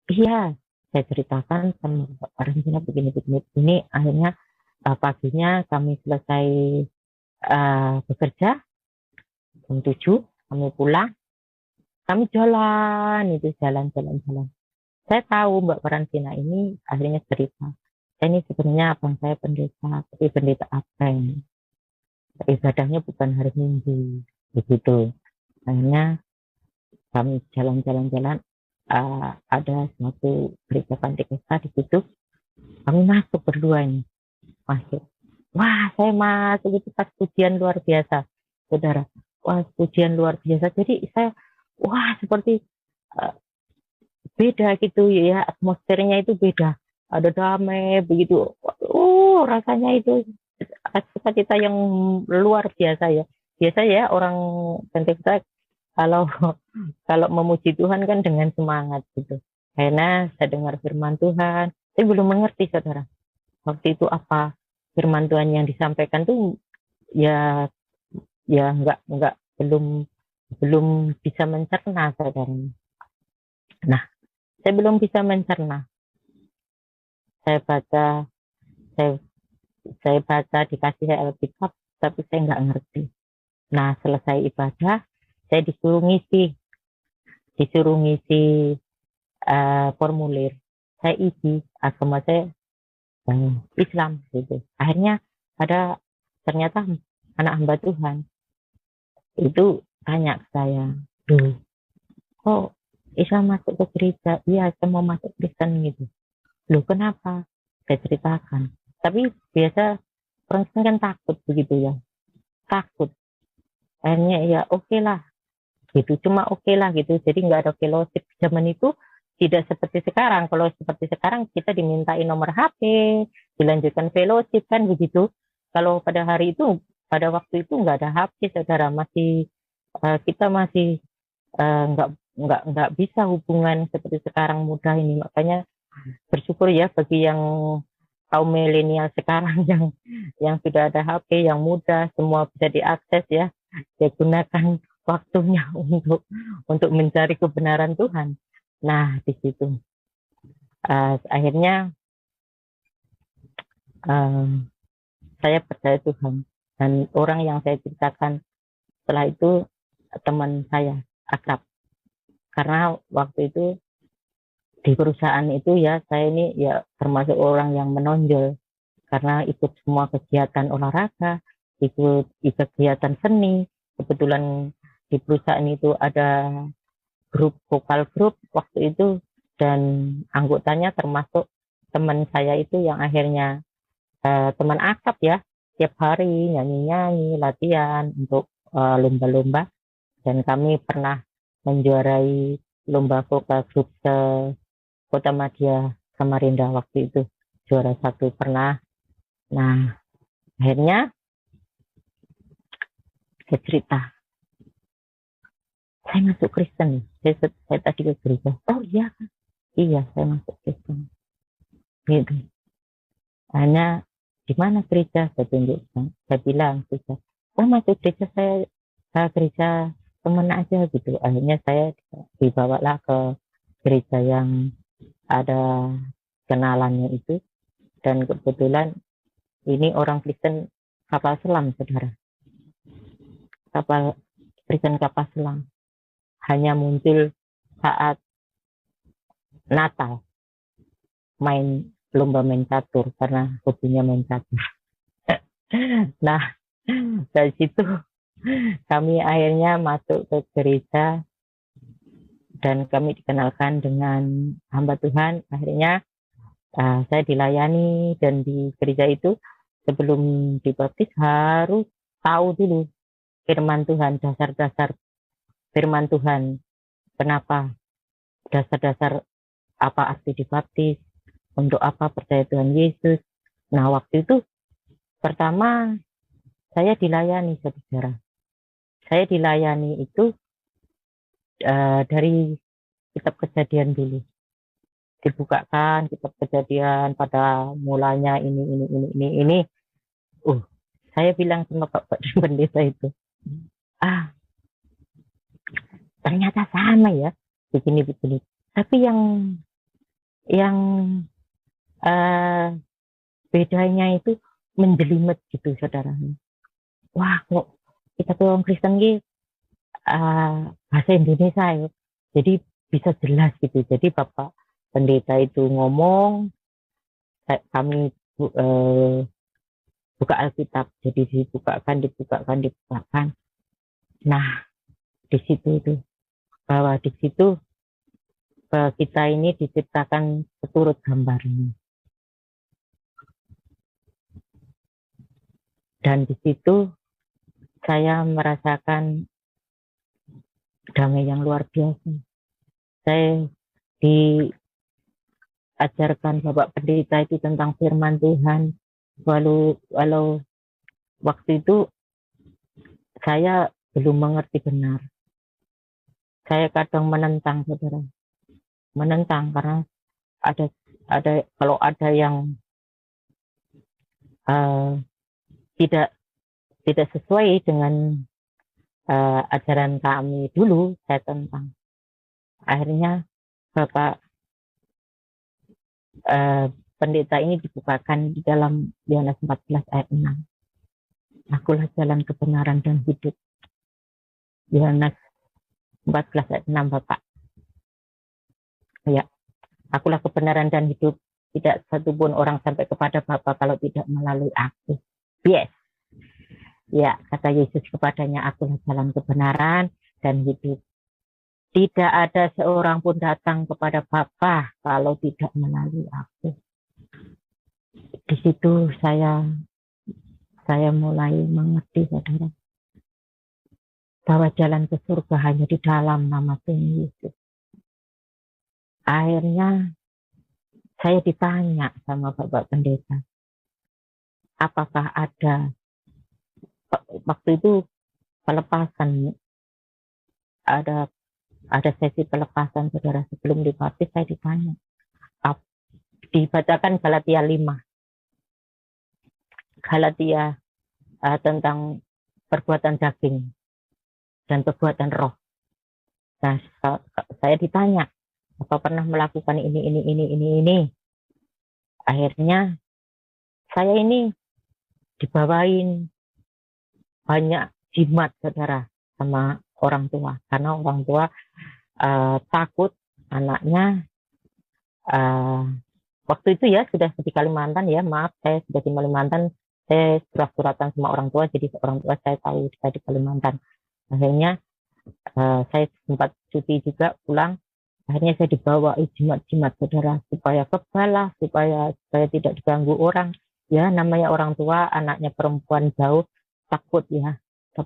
Iya, saya ceritakan sama Mbak Argentina begini. Akhirnya paginya kami selesai bekerja jam 7, kami pulang, kami jalan. Saya tahu Mbak Francina ini akhirnya cerita, saya ini sebenarnya abang saya pendeta, tapi pendeta apa ini? Ibadahnya bukan hari Minggu, begitu. Akhirnya kami jalan-jalan, ada suatu gereja Pantekosta di situ, kami masuk berdua ini, masuk. Wah, saya masuk itu pas pujian luar biasa, saudara. Wah, pujian luar biasa. Jadi saya, wah seperti beda gitu ya, atmosfernya itu beda. Ada damai begitu. Rasanya itu cita-cita yang luar biasa ya. Biasa ya orang Pentakosta kalau kalau memuji Tuhan kan dengan semangat gitu. Karena saya dengar firman Tuhan, saya belum mengerti, saudara. Waktu itu apa firman Tuhan yang disampaikan tuh ya nggak belum bisa mencerna, saudara. Nah, saya belum bisa mencerna. Saya baca dikasih Alkitab, tapi saya nggak ngerti. Nah, selesai ibadah, saya disuruh ngisi formulir. Saya isi agama saya Islam gitu. Akhirnya ternyata anak hamba Tuhan itu tanya ke saya, kok Islam masuk ke gereja? Iya, saya mau masuk Kristen gitu. Loh, kenapa? Saya ceritakan. Tapi biasa orang Kristen kan takut begitu ya. Takut. Akhirnya ya oke lah. Gitu. Cuma oke lah gitu. Jadi nggak ada fellowship. Zaman itu tidak seperti sekarang. Kalau seperti sekarang kita dimintain nomor HP, dilanjutkan fellowship kan begitu. Kalau pada waktu itu nggak ada HP, saudara. Kita masih nggak bisa hubungan seperti sekarang mudah ini. Makanya bersyukur ya bagi yang kaum milenial sekarang yang sudah ada HP yang mudah, semua bisa diakses ya. Dia gunakan waktunya untuk mencari kebenaran Tuhan. Nah, di situ akhirnya saya percaya Tuhan, dan orang yang saya ceritakan setelah itu teman saya akrab. Karena waktu itu di perusahaan itu ya, saya ini ya termasuk orang yang menonjol karena ikut semua kegiatan olahraga, ikut kegiatan seni. Kebetulan di perusahaan itu ada vokal grup waktu itu, dan anggotanya termasuk teman saya itu yang akhirnya teman akrab ya, tiap hari nyanyi-nyanyi, latihan untuk lomba-lomba, dan kami pernah menjuarai lomba vokal grup Kota Madya Samarinda waktu itu, juara 1 pernah. Nah, akhirnya saya cerita, saya masuk Kristen. Saya tadi ke gereja. Oh iya, saya masuk Kristen. Gitu. Hanya di mana gereja? Saya tunjukkan. Saya bilang, masuk gereja saya gereja teman aja gitu. Akhirnya saya dibawalah ke gereja yang ada kenalannya itu, dan kebetulan ini orang Kristen kapal selam, saudara. Kristen kapal selam hanya muncul saat Natal, lomba main catur, karena hobinya main catur. Nah, dari situ kami akhirnya masuk ke gereja dan kami dikenalkan dengan hamba Tuhan. Akhirnya Saya dilayani, dan di gereja itu sebelum dibaptis harus tahu dulu firman Tuhan, dasar-dasar firman Tuhan. Kenapa? Dasar-dasar apa arti dibaptis, untuk apa percaya Tuhan Yesus. Nah, waktu itu pertama saya dilayani, saudara. Saya dilayani itu dari kitab Kejadian dulu. Dibukakan kitab Kejadian pada mulanya ini. Saya bilang sama Bapak pendeta itu, ternyata sama ya, begini. Tapi yang bedanya itu menjelimet gitu, saudara. Wah, kok kita tuh orang Kristen gitu, bahasa Indonesia ya, jadi bisa jelas gitu. Jadi Bapak pendeta itu ngomong, kami buka Alkitab, jadi dibukakan. Nah, di situ itu, bahwa di situ kita ini diciptakan seturut gambarnya. Dan di situ saya merasakan damai yang luar biasa. Saya diajarkan Bapak pendeta itu tentang firman Tuhan. Walau waktu itu saya belum mengerti benar. Saya kadang menentang, saudara. Menentang karena ada kalau ada yang tidak sesuai dengan ajaran kami dulu, saya tentang. Akhirnya Bapak pendeta ini dibukakan di dalam Yohanes 14 ayat 6. Akulah jalan kebenaran dan hidup. Yohanes 14 ayat 6, Bapak. Ya, akulah kebenaran dan hidup. Tidak satupun orang sampai kepada Bapa kalau tidak melalui aku. Yes. Ya, kata Yesus kepadanya, akulah jalan kebenaran dan hidup. Tidak ada seorang pun datang kepada Bapa kalau tidak melalui aku. Di situ saya mulai mengerti, saudara, bahwa jalan ke surga hanya di dalam nama Tuhan Yesus. Akhirnya saya ditanya sama Bapak pendeta, apakah ada, waktu itu pelepasan, ada sesi pelepasan, saudara. Sebelum dibaptis saya ditanya, dibacakan Galatia 5, Galatia tentang perbuatan daging dan perbuatan roh. Nah, saya ditanya, apa pernah melakukan ini. Akhirnya saya ini dibawain banyak jimat, saudara, sama orang tua, karena orang tua takut anaknya waktu itu ya sudah di Kalimantan ya, maaf, saya sudah di Kalimantan, saya surat-suratan sama orang tua, jadi orang tua saya tahu saya di Kalimantan. Akhirnya saya sempat cuti juga pulang. Akhirnya saya dibawa jimat-jimat, saudara, supaya kebal, supaya tidak diganggu orang. Ya, namanya orang tua, anaknya perempuan jauh, takut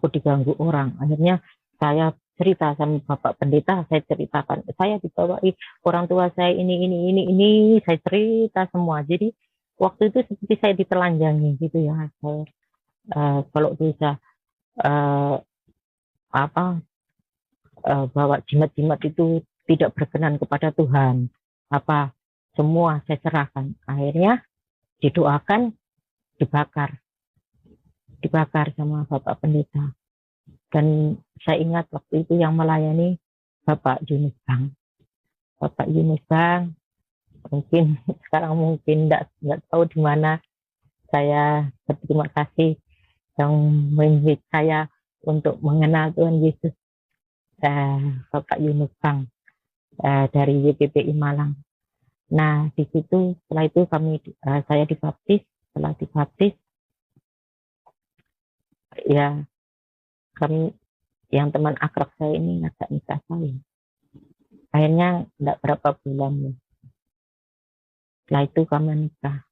diganggu orang. Akhirnya saya cerita sama Bapak pendeta, saya ceritakan, saya dibawa orang tua saya ini, saya cerita semua. Jadi waktu itu seperti saya ditelanjangi gitu ya. Saya kalau bisa bawa jimat-jimat itu tidak berkenan kepada Tuhan, semua saya serahkan. Akhirnya didoakan, dibakar sama Bapak pendeta. Dan saya ingat waktu itu yang melayani Bapak Yunus Bang, mungkin sekarang enggak tahu di mana. Saya berterima kasih yang mendidik saya untuk mengenal Tuhan Yesus, Bapak Yunus Bang, dari YPPI Malang. Nah, di situ setelah itu saya dibaptis. Setelah dibaptis, ya kami yang teman akrab saya ini ngajak nikah saya. Akhirnya enggak berapa bulan ya, Setelah itu kami menikah.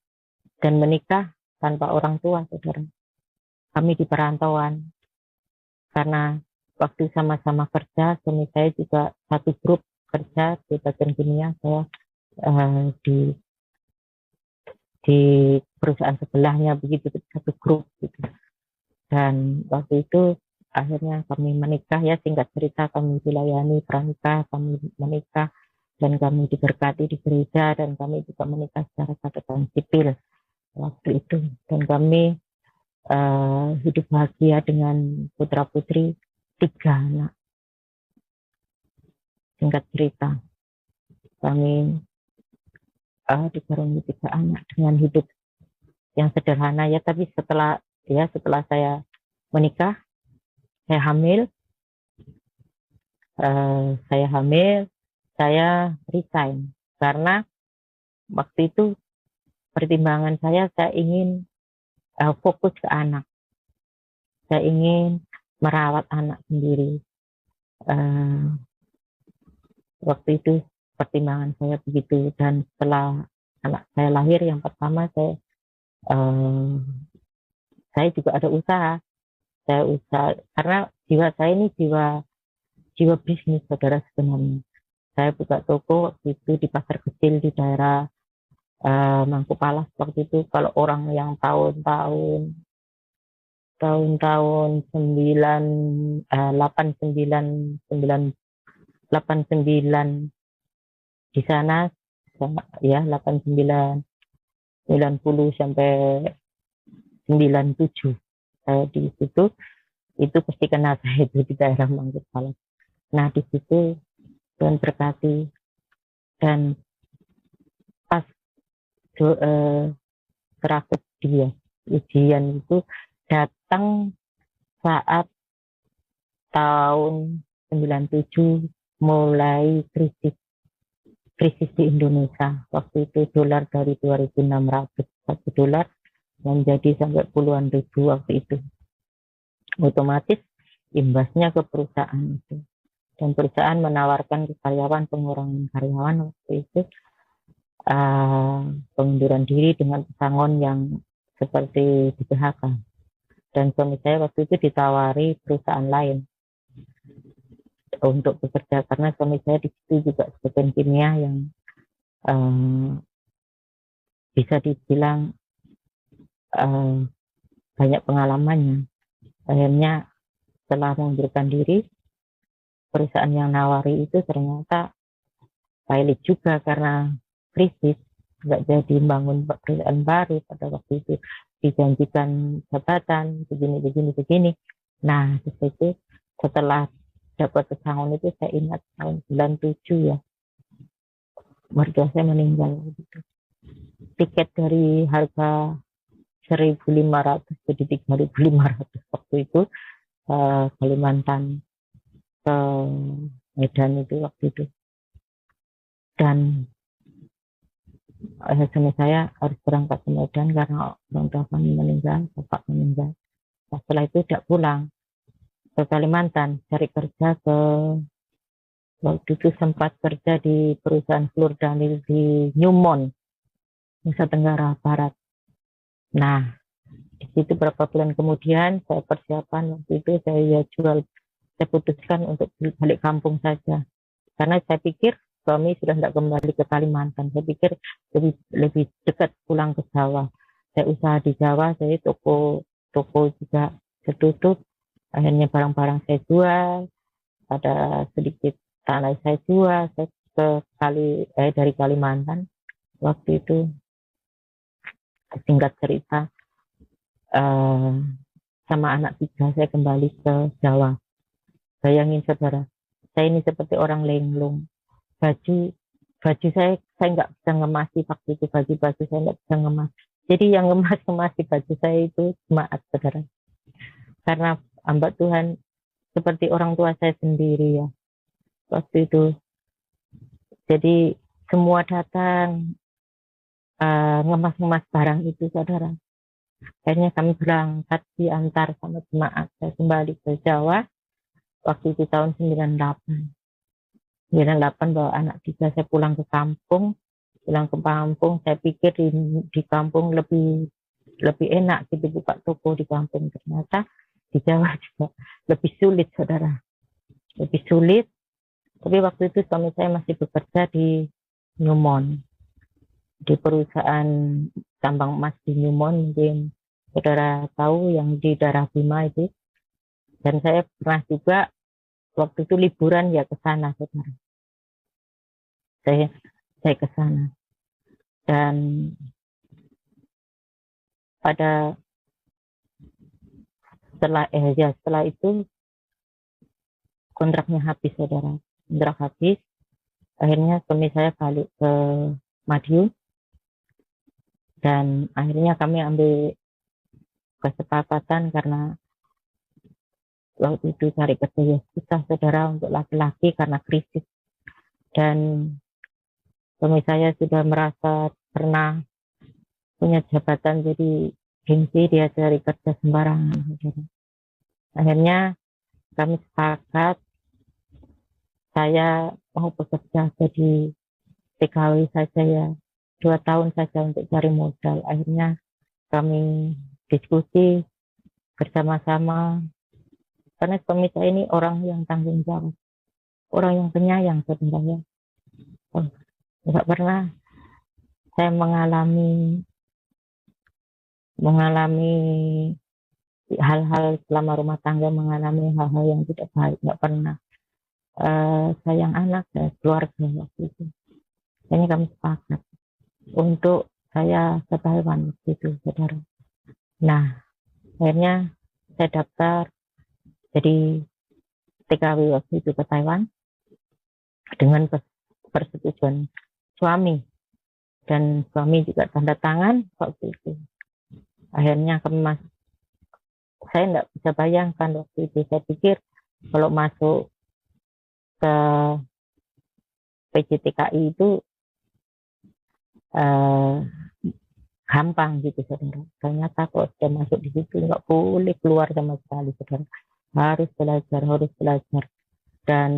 Dan menikah tanpa orang tua, saudara. Kami di perantauan. Karena waktu sama-sama kerja, suami saya juga satu grup kerja di bagian kimia, saya di perusahaan sebelahnya, begitu satu grup gitu. Dan waktu itu akhirnya kami menikah, ya singkat cerita kami dilayani pranikah, kami menikah dan kami diberkati di gereja, dan kami juga menikah secara catatan sipil waktu itu, dan kami hidup bahagia dengan putra putri 3 anak. Singkat cerita kami dikaruniai 3 anak dengan hidup yang sederhana, ya, tapi setelah saya menikah, saya hamil, saya resign karena waktu itu pertimbangan saya ingin fokus ke anak, saya ingin merawat anak sendiri. Waktu itu pertimbangan saya begitu, dan setelah anak saya lahir yang pertama, saya juga ada usaha. Saya usaha karena jiwa saya ini jiwa bisnis, saudara. Sebenarnya saya buka toko waktu itu di pasar kecil di daerah Mangkupalas waktu itu. Kalau orang yang tahun 89 di sana, ya 89 90 sampai 97 saya di situ, itu pasti kenal saya itu di daerah Mangkupalas. Nah, di situ Tuhan berkati, dan pas terakhir dia ujian itu datang saat tahun 97 mulai krisis di Indonesia. Waktu itu dolar dari 2.600 satu dolar menjadi sampai puluhan ribu waktu itu. Otomatis imbasnya ke perusahaan itu, dan perusahaan menawarkan ke karyawan pengurangan karyawan waktu itu, pengunduran diri dengan pesangon yang seperti di PHK. Dan suami saya waktu itu ditawari perusahaan lain untuk bekerja, karena suami saya di situ juga sebagian kimia yang bisa dibilang banyak pengalamannya. Akhirnya setelah mengundurkan diri, perusahaan yang nawari itu ternyata pilot juga karena krisis, nggak jadi bangun perusahaan baru. Pada waktu itu dijanjikan jabatan begini. Nah, di situ setelah dapat pesangon itu, saya ingat tahun 97 ya, mertua saya meninggal gitu. Tiket dari harga 1.500 jadi 3.500 waktu itu, Kalimantan ke Medan itu waktu itu. Dan suami saya harus berangkat ke Medan karena orang tua kami meninggal, bapak meninggal. Nah, setelah itu tidak pulang ke Kalimantan, cari kerja waktu itu sempat kerja di perusahaan Flur Daniel di Newmont, Nusa Tenggara Barat. Nah, di situ beberapa bulan kemudian saya persiapan, waktu itu saya putuskan untuk balik kampung saja, karena saya pikir suami sudah tidak kembali ke Kalimantan. Saya pikir lebih dekat pulang ke Jawa. Saya usaha di Jawa, saya toko juga tutup. Akhirnya barang-barang saya jual, ada sedikit tanah saya jual. Saya dari Kalimantan waktu itu. Singkat cerita, sama anak 3 saya kembali ke Jawa. Bayangin saudara, saya ini seperti orang linglung. Baju saya nggak bisa ngemasi waktu itu, baju saya nggak bisa ngemas. Jadi yang ngemas di baju saya itu jemaat, saudara. Karena hamba Tuhan seperti orang tua saya sendiri ya waktu itu. Jadi semua datang ngemas barang itu, saudara. Akhirnya kami berangkat diantar sama jemaat. Saya kembali ke Jawa waktu itu tahun 98 bawa anak 3, saya pulang ke kampung. Pulang ke kampung, saya pikir di kampung lebih enak gitu buka toko di kampung. Ternyata di Jawa juga lebih sulit, saudara. Lebih sulit. Tapi waktu itu suami saya masih bekerja di Newmont, di perusahaan tambang emas di Newmont, mungkin saudara tahu yang di daerah Bima itu. Dan saya pernah juga waktu itu liburan ya ke sana, saudara. Saya ke sana. Dan pada setelah itu kontraknya habis, saudara. Kontrak habis. Akhirnya suami saya balik ke Madiun. Dan akhirnya kami ambil kesepakatan karena waktu itu cari kerja ya susah, saudara, untuk laki-laki karena krisis. Dan suami saya sudah merasa pernah punya jabatan, jadi gengsi dia cari kerja sembarangan, saudara. Akhirnya kami sepakat saya mau bekerja jadi TKW saja ya, 2 tahun saja untuk cari modal. Akhirnya kami diskusi bersama-sama, karena suami saya ini orang yang tanggung jawab, orang yang penyayang, saudara ya. Oh, nggak pernah saya mengalami hal-hal selama rumah tangga, mengalami hal-hal yang tidak baik, nggak pernah. Sayang anak dan keluarga waktu itu. Ini kami sepakat untuk saya ke Taiwan waktu itu, saudara. Nah, akhirnya saya daftar jadi TKW waktu itu ke Taiwan dengan persetujuan suami, dan suami juga tanda tangan waktu itu. Akhirnya saya tidak bisa bayangkan waktu itu. Saya pikir kalau masuk ke PJTKI itu gampang gitu, saudara. Ternyata kalau sudah masuk di situ nggak boleh keluar sama sekali, saudara. Harus belajar, dan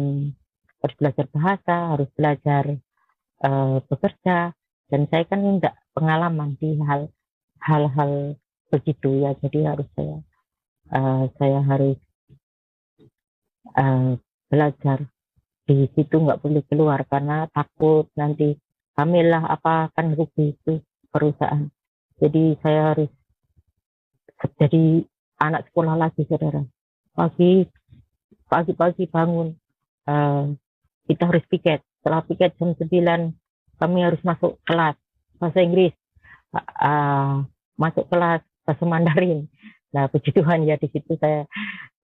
harus belajar bahasa, harus belajar bekerja. Dan saya kan tidak pengalaman di hal-hal begitu ya, jadi harus saya harus belajar di situ, nggak boleh keluar karena takut nanti hamil lah apa, kan rugi itu perusahaan. Jadi saya harus jadi anak sekolah lagi, saudara. Pagi bangun, kita harus piket. Setelah piket jam 9 kami harus masuk kelas bahasa Inggris, masuk kelas bahasa Mandarin. Nah, puji Tuhan ya, di situ saya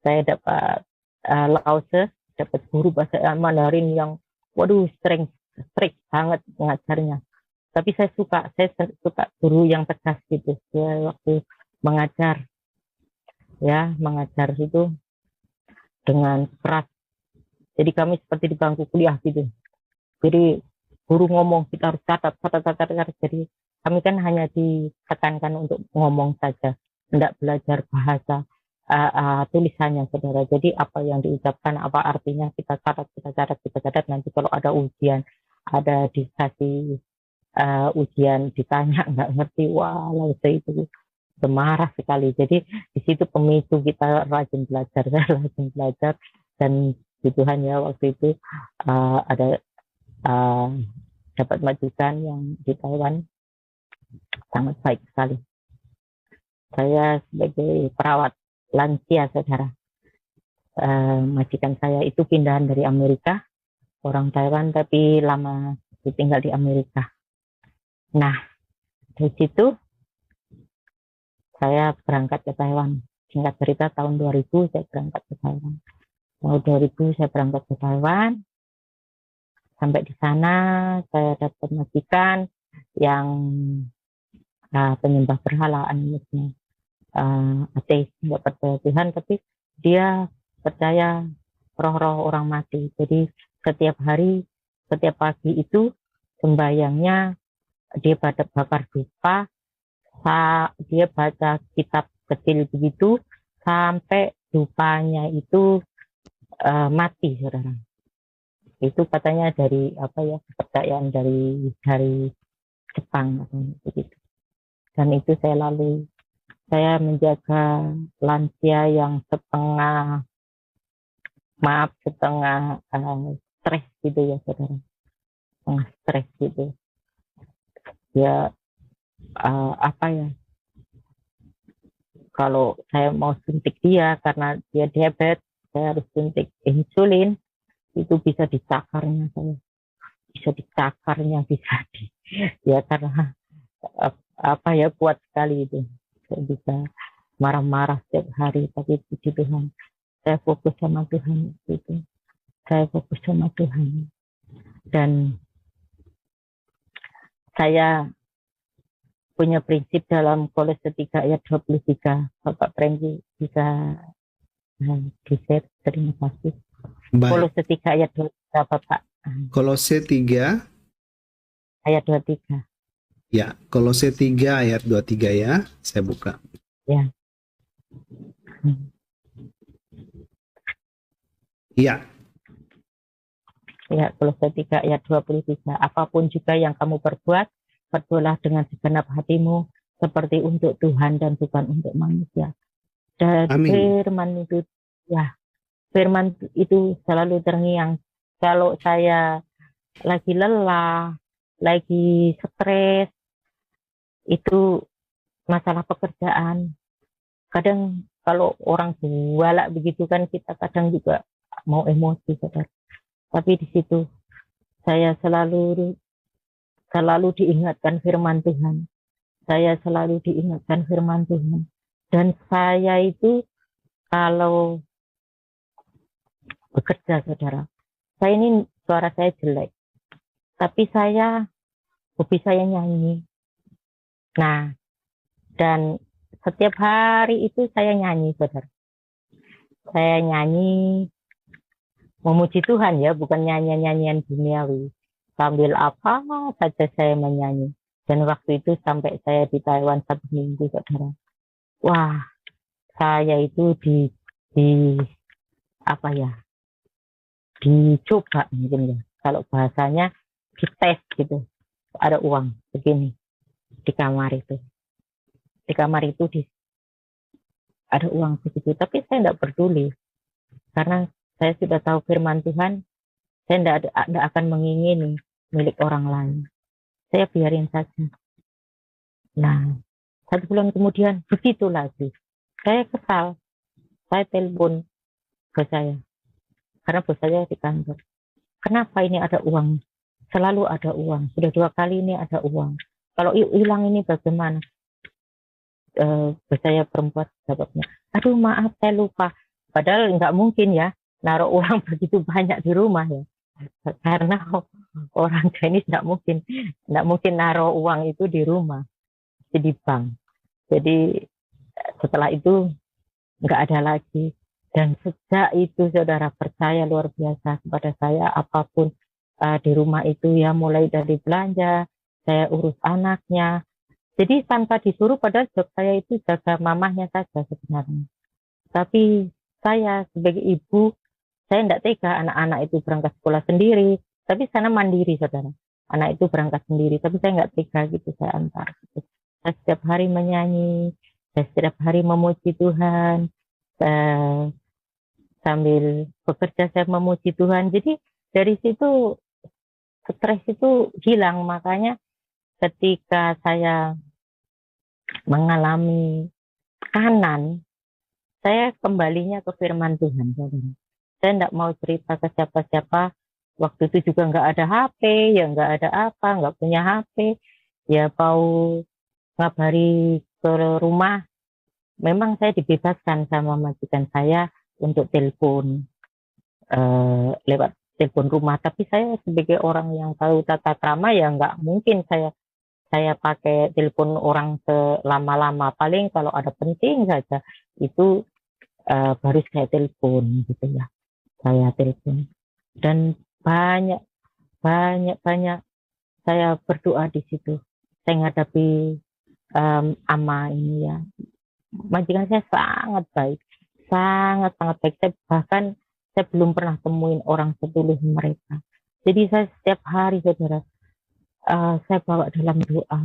dapat lause, dapat guru bahasa Mandarin yang waduh strict banget mengajarnya. Tapi saya suka guru yang tegas gitu ya, waktu mengajar itu dengan keras. Jadi kami seperti di bangku kuliah gitu. Jadi guru ngomong kita harus catat. Jadi kami kan hanya ditekankan untuk ngomong saja, tidak belajar bahasa tulisannya, saudara. Jadi apa yang diucapkan, apa artinya kita catat. Nanti kalau ada ujian, ada dikasih ujian, ditanya nggak ngerti, wah saya itu marah sekali. Jadi di situ pemicu kita rajin belajar, dan Tuhan ya, waktu itu ada dapat majikan yang di Taiwan sangat baik sekali. Saya sebagai perawat lansia, saudara. Majikan saya itu pindahan dari Amerika, orang Taiwan tapi lama tinggal di Amerika. Nah, dari situ saya berangkat ke Taiwan. Singkat cerita, tahun 2000 saya berangkat ke Taiwan. Tahun 2000 saya berangkat ke Taiwan. Sampai di sana saya dapat majikan yang penyembah berhala, animisme, ateis, nggak percaya Tuhan, tapi dia percaya roh-roh orang mati. Jadi setiap pagi itu sembayangnya dia bakar dupa, dia baca kitab kecil begitu sampai dupanya itu mati, saudara. Itu katanya dari kepercayaan dari Jepang katanya begitu. Dan itu saya lalui. Saya menjaga lansia yang setengah stres gitu ya saudara, setengah stres gitu ya. Apa ya, kalau saya mau suntik dia karena dia diabetes, saya harus suntik insulin, itu bisa dicakarnya, saya bisa dicakarnya, bisa ya karena apa ya, kuat sekali itu. Saya bisa marah-marah setiap hari, tapi puji Tuhan saya fokus sama Tuhan itu. Saya fokus sama Tuhan. Dan saya punya prinsip dalam Kolose 3 ayat 23. Bapak Prengki bisa di-share, terima kasih. Baik. Kolose 3 ayat 23 Bapak. Kolose 3 Ayat 23. ya, Kolose 3 ayat 23 ya. Saya buka. Ya. Ya. Ya, Kolose 3 ayat 23. Apapun juga yang kamu perbuat, perbuatlah dengan segenap hatimu seperti untuk Tuhan dan bukan untuk manusia. Dan Amin. firman itu selalu terngiang. Kalau saya lagi lelah, lagi stres, itu masalah pekerjaan. Kadang kalau orang galak begitu kan, kita kadang juga mau emosi, saudara. Tapi di situ saya selalu diingatkan firman Tuhan. Saya selalu diingatkan firman Tuhan. Dan saya itu kalau bekerja, saudara, saya ini suara saya jelek, tapi hobi saya nyanyi. Nah, dan setiap hari itu saya nyanyi, saudara. Saya nyanyi memuji Tuhan ya, bukan nyanyian duniawi. Sambil apa saja saya menyanyi. Dan waktu itu sampai saya di Taiwan 1 minggu, saudara. Wah, saya itu dicoba mungkin ya. Kalau bahasanya dites gitu. Ada uang begini di kamar itu. Di kamar itu ada uang begitu. Tapi saya tidak peduli. Karena saya sudah tahu firman Tuhan, saya tidak akan mengingini milik orang lain. Saya biarin saja. Nah, 1 bulan kemudian begitu lagi. Saya kesal. Saya telepon bos saya. Karena bos saya di kantor. Kenapa ini ada uang? Selalu ada uang. Sudah 2 kali ini ada uang. Kalau hilang ini bagaimana? Bos saya perempuan jawabnya, aduh maaf saya lupa. Padahal nggak mungkin ya naruh uang begitu banyak di rumah ya. Karena orang Chinese nggak mungkin naruh uang itu di rumah, di bank. Jadi setelah itu nggak ada lagi. Dan sejak itu saudara, percaya luar biasa kepada saya, apapun di rumah itu ya, mulai dari belanja, saya urus anaknya. Jadi tanpa disuruh, padahal job saya itu jaga mamahnya saja sebenarnya. Tapi saya sebagai ibu, saya tidak tega anak-anak itu berangkat sekolah sendiri. Tapi sana mandiri, saudara. Anak itu berangkat sendiri, tapi saya nggak tega gitu, saya antar. Gitu. Saya setiap hari menyanyi, saya setiap hari memuji Tuhan, sambil bekerja saya memuji Tuhan. Jadi dari situ stres itu hilang. Makanya ketika saya mengalami kanan, saya kembalinya ke firman Tuhan, saudara. Saya tidak mau cerita ke siapa-siapa. Waktu itu juga nggak ada HP, ya nggak ada apa, nggak punya HP. Ya mau ngabari ke rumah, memang saya dibebaskan sama majikan saya untuk telepon lewat telepon rumah. Tapi saya sebagai orang yang tahu tata krama, ya nggak mungkin saya pakai telepon orang selama-lama. Paling kalau ada penting saja itu baru saya telepon gitu ya. Saya telepon. Dan banyak saya berdoa di situ. Saya menghadapi ama ini ya. Majikan saya sangat baik. Sangat baik. Saya belum pernah temuin orang setulus mereka. Jadi saya setiap hari, saudara, saya bawa dalam doa.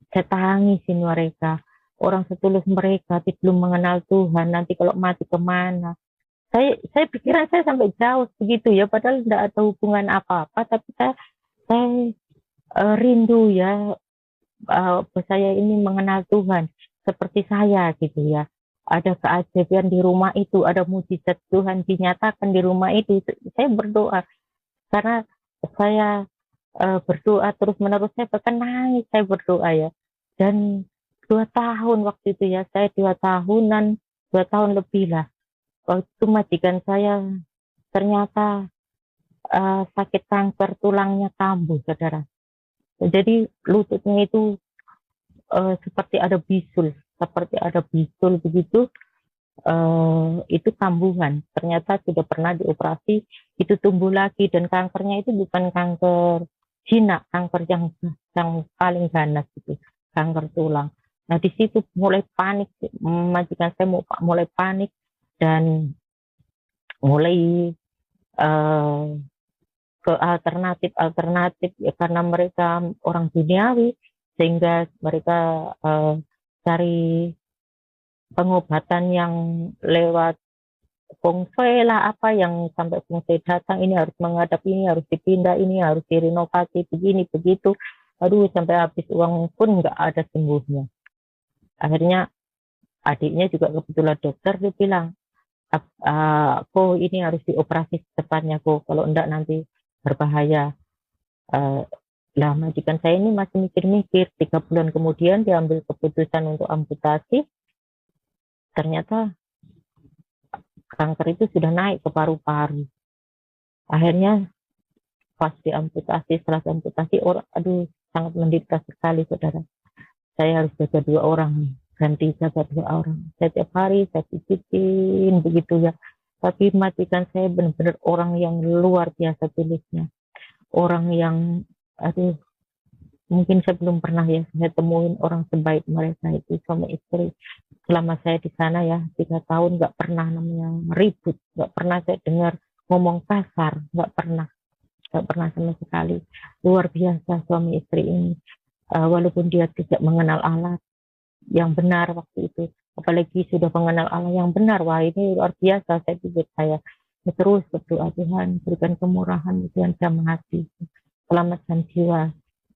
Saya tangisin mereka. Orang setulus mereka belum mengenal Tuhan. Nanti kalau mati kemana? Saya pikiran saya sampai jauh begitu ya. Padahal tidak ada hubungan apa-apa. Tapi saya rindu ya. Saya ini mengenal Tuhan. Seperti saya gitu ya. Ada keajaiban di rumah itu. Ada mujizat Tuhan dinyatakan di rumah itu. Saya berdoa. Karena saya berdoa terus menerus, saya bahkan nangis, saya berdoa ya. Dan 2 tahun waktu itu ya, saya 2 tahunan, 2 tahun lebih lah. Waktu itu majikan saya ternyata sakit kanker tulangnya kambuh, saudara. Jadi lututnya itu seperti ada bisul begitu. Itu kambuhan. Ternyata sudah pernah dioperasi, itu tumbuh lagi, dan kankernya itu bukan kanker jinak, kanker yang paling ganas gitu, kanker tulang. Nah di situ mulai panik, majikan saya mulai panik dan mulai ke alternatif ya, karena mereka orang duniawi, sehingga mereka cari pengobatan yang lewat feng shui lah, apa yang sampai feng shui datang, ini harus menghadap, ini harus dipindah, ini harus direnovasi, begini begitu. Aduh, sampai habis uang pun nggak ada sembuhnya. Akhirnya adiknya juga kebetulan dokter, dia bilang, kok ini harus dioperasi secepatnya kok, kalau enggak nanti berbahaya. Lah majikan saya ini masih mikir-mikir. 3 bulan kemudian diambil keputusan untuk amputasi. Ternyata kanker itu sudah naik ke paru-paru. Akhirnya pas diamputasi, setelah diamputasi, aduh sangat menderita sekali, saudara. Saya harus jaga 2 orang, ganti jaga 2 orang. Saya tiap hari saya pijitin begitu ya. Tapi majikan saya benar-benar orang yang luar biasa tulisnya. Orang yang, aduh, mungkin saya belum pernah ya saya temuin orang sebaik mereka itu, suami istri. Selama saya di sana ya 3 tahun, nggak pernah namanya ribut, nggak pernah saya dengar ngomong kasar, nggak pernah sama sekali. Luar biasa suami istri ini. Walaupun dia tidak mengenal Allah yang benar waktu itu, apalagi sudah mengenal Allah yang benar, wah ini luar biasa. Saya pikir saya terus berdoa, Tuhan berikan kemurahan, Tuhan jamah hati, selamatkan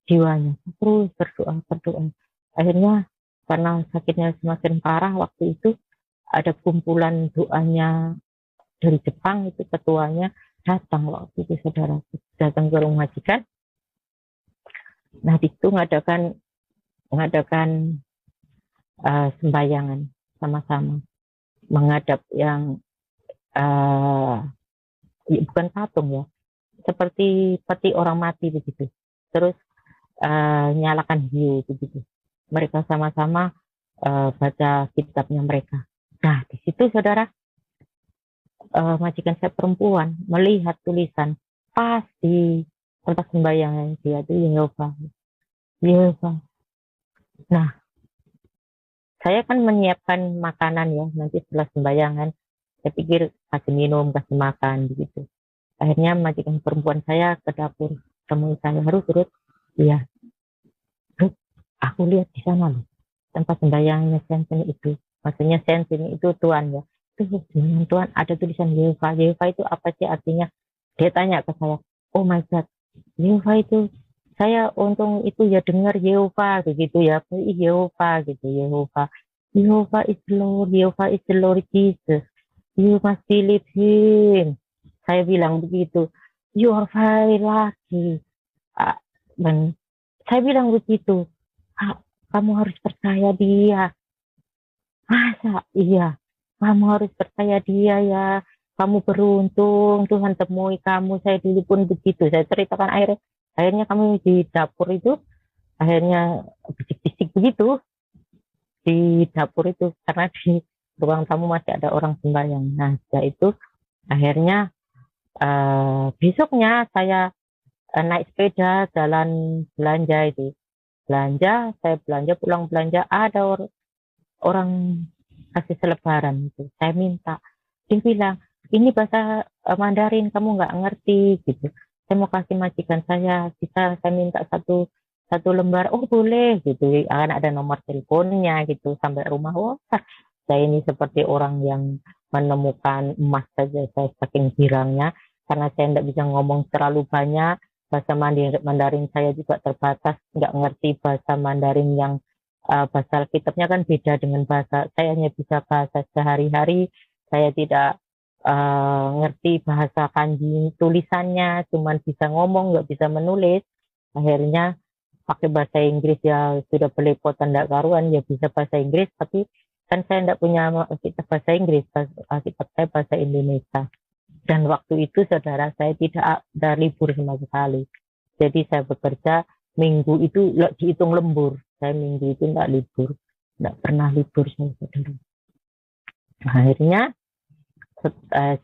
jiwanya. Terus berdoa. Akhirnya karena sakitnya semakin parah, waktu itu ada kumpulan doanya dari Jepang, itu ketuanya datang waktu itu, saudara, datang ke rumah majikan. Nah di situ mengadakan sembayangan sama-sama, menghadap yang bukan patung ya, seperti peti orang mati begitu. Terus nyalakan hiu begitu. Mereka sama-sama baca kitabnya mereka. Nah di situ, saudara, majikan saya perempuan melihat tulisan pas di tempat sembayangan dia itu Yehova. Nah saya kan menyiapkan makanan ya, nanti setelah sembayangan saya pikir kasih minum, kasih makan begitu. Akhirnya majikan perempuan saya ke dapur, temui saya, Ruth, iya Ruth, aku lihat di sana loh tempat sembahyangnya Sensini itu, maksudnya Sensini itu Tuhan ya, tuh Tuhan ada tulisan Yehova itu apa sih artinya? Dia tanya ke saya, oh my God, Yehova itu, saya untung itu ya dengar Yehova begitu ya, Yehova gitu, Yehova is the Lord Jesus, you must believe him. Saya bilang begitu, you are very lucky. Dan saya bilang begitu, kamu harus percaya dia. Masa iya, kamu harus percaya dia ya, kamu beruntung, Tuhan temui kamu. Saya dulu pun begitu, saya ceritakan. Akhirnya kami di dapur itu, akhirnya bisik-bisik begitu di dapur itu, karena di ruang tamu masih ada orang sembahyang. Nah setelah itu akhirnya besoknya saya naik sepeda jalan belanja itu. Saya belanja, pulang belanja, ada orang kasih selebaran itu. Saya minta, dia bilang, ini bahasa Mandarin, kamu nggak ngerti gitu. Saya mau kasih majikan saya, bisa saya minta 1 satu lembar, oh boleh gitu, akan ada nomor teleponnya gitu sampai rumah. Wah, saya ini seperti orang yang menemukan emas saja, saya saking girangnya karena saya tidak bisa ngomong terlalu banyak. Bahasa Mandarin saya juga terbatas, nggak ngerti bahasa Mandarin yang bahasa Alkitabnya kan beda dengan bahasa saya, hanya bisa bahasa sehari-hari. Saya tidak ngerti bahasa kanji tulisannya, cuman bisa ngomong nggak bisa menulis. Akhirnya pakai bahasa Inggris, ya sudah belepotan tidak karuan, ya bisa bahasa Inggris, tapi kan saya tidak punya Alkitab bahasa Inggris, Alkitab saya bahasa Indonesia. Dan waktu itu saudara, saya tidak ada libur sama sekali. Jadi saya bekerja minggu itu dihitung lembur. Saya minggu itu tidak libur, tidak pernah libur saya, saudara. Akhirnya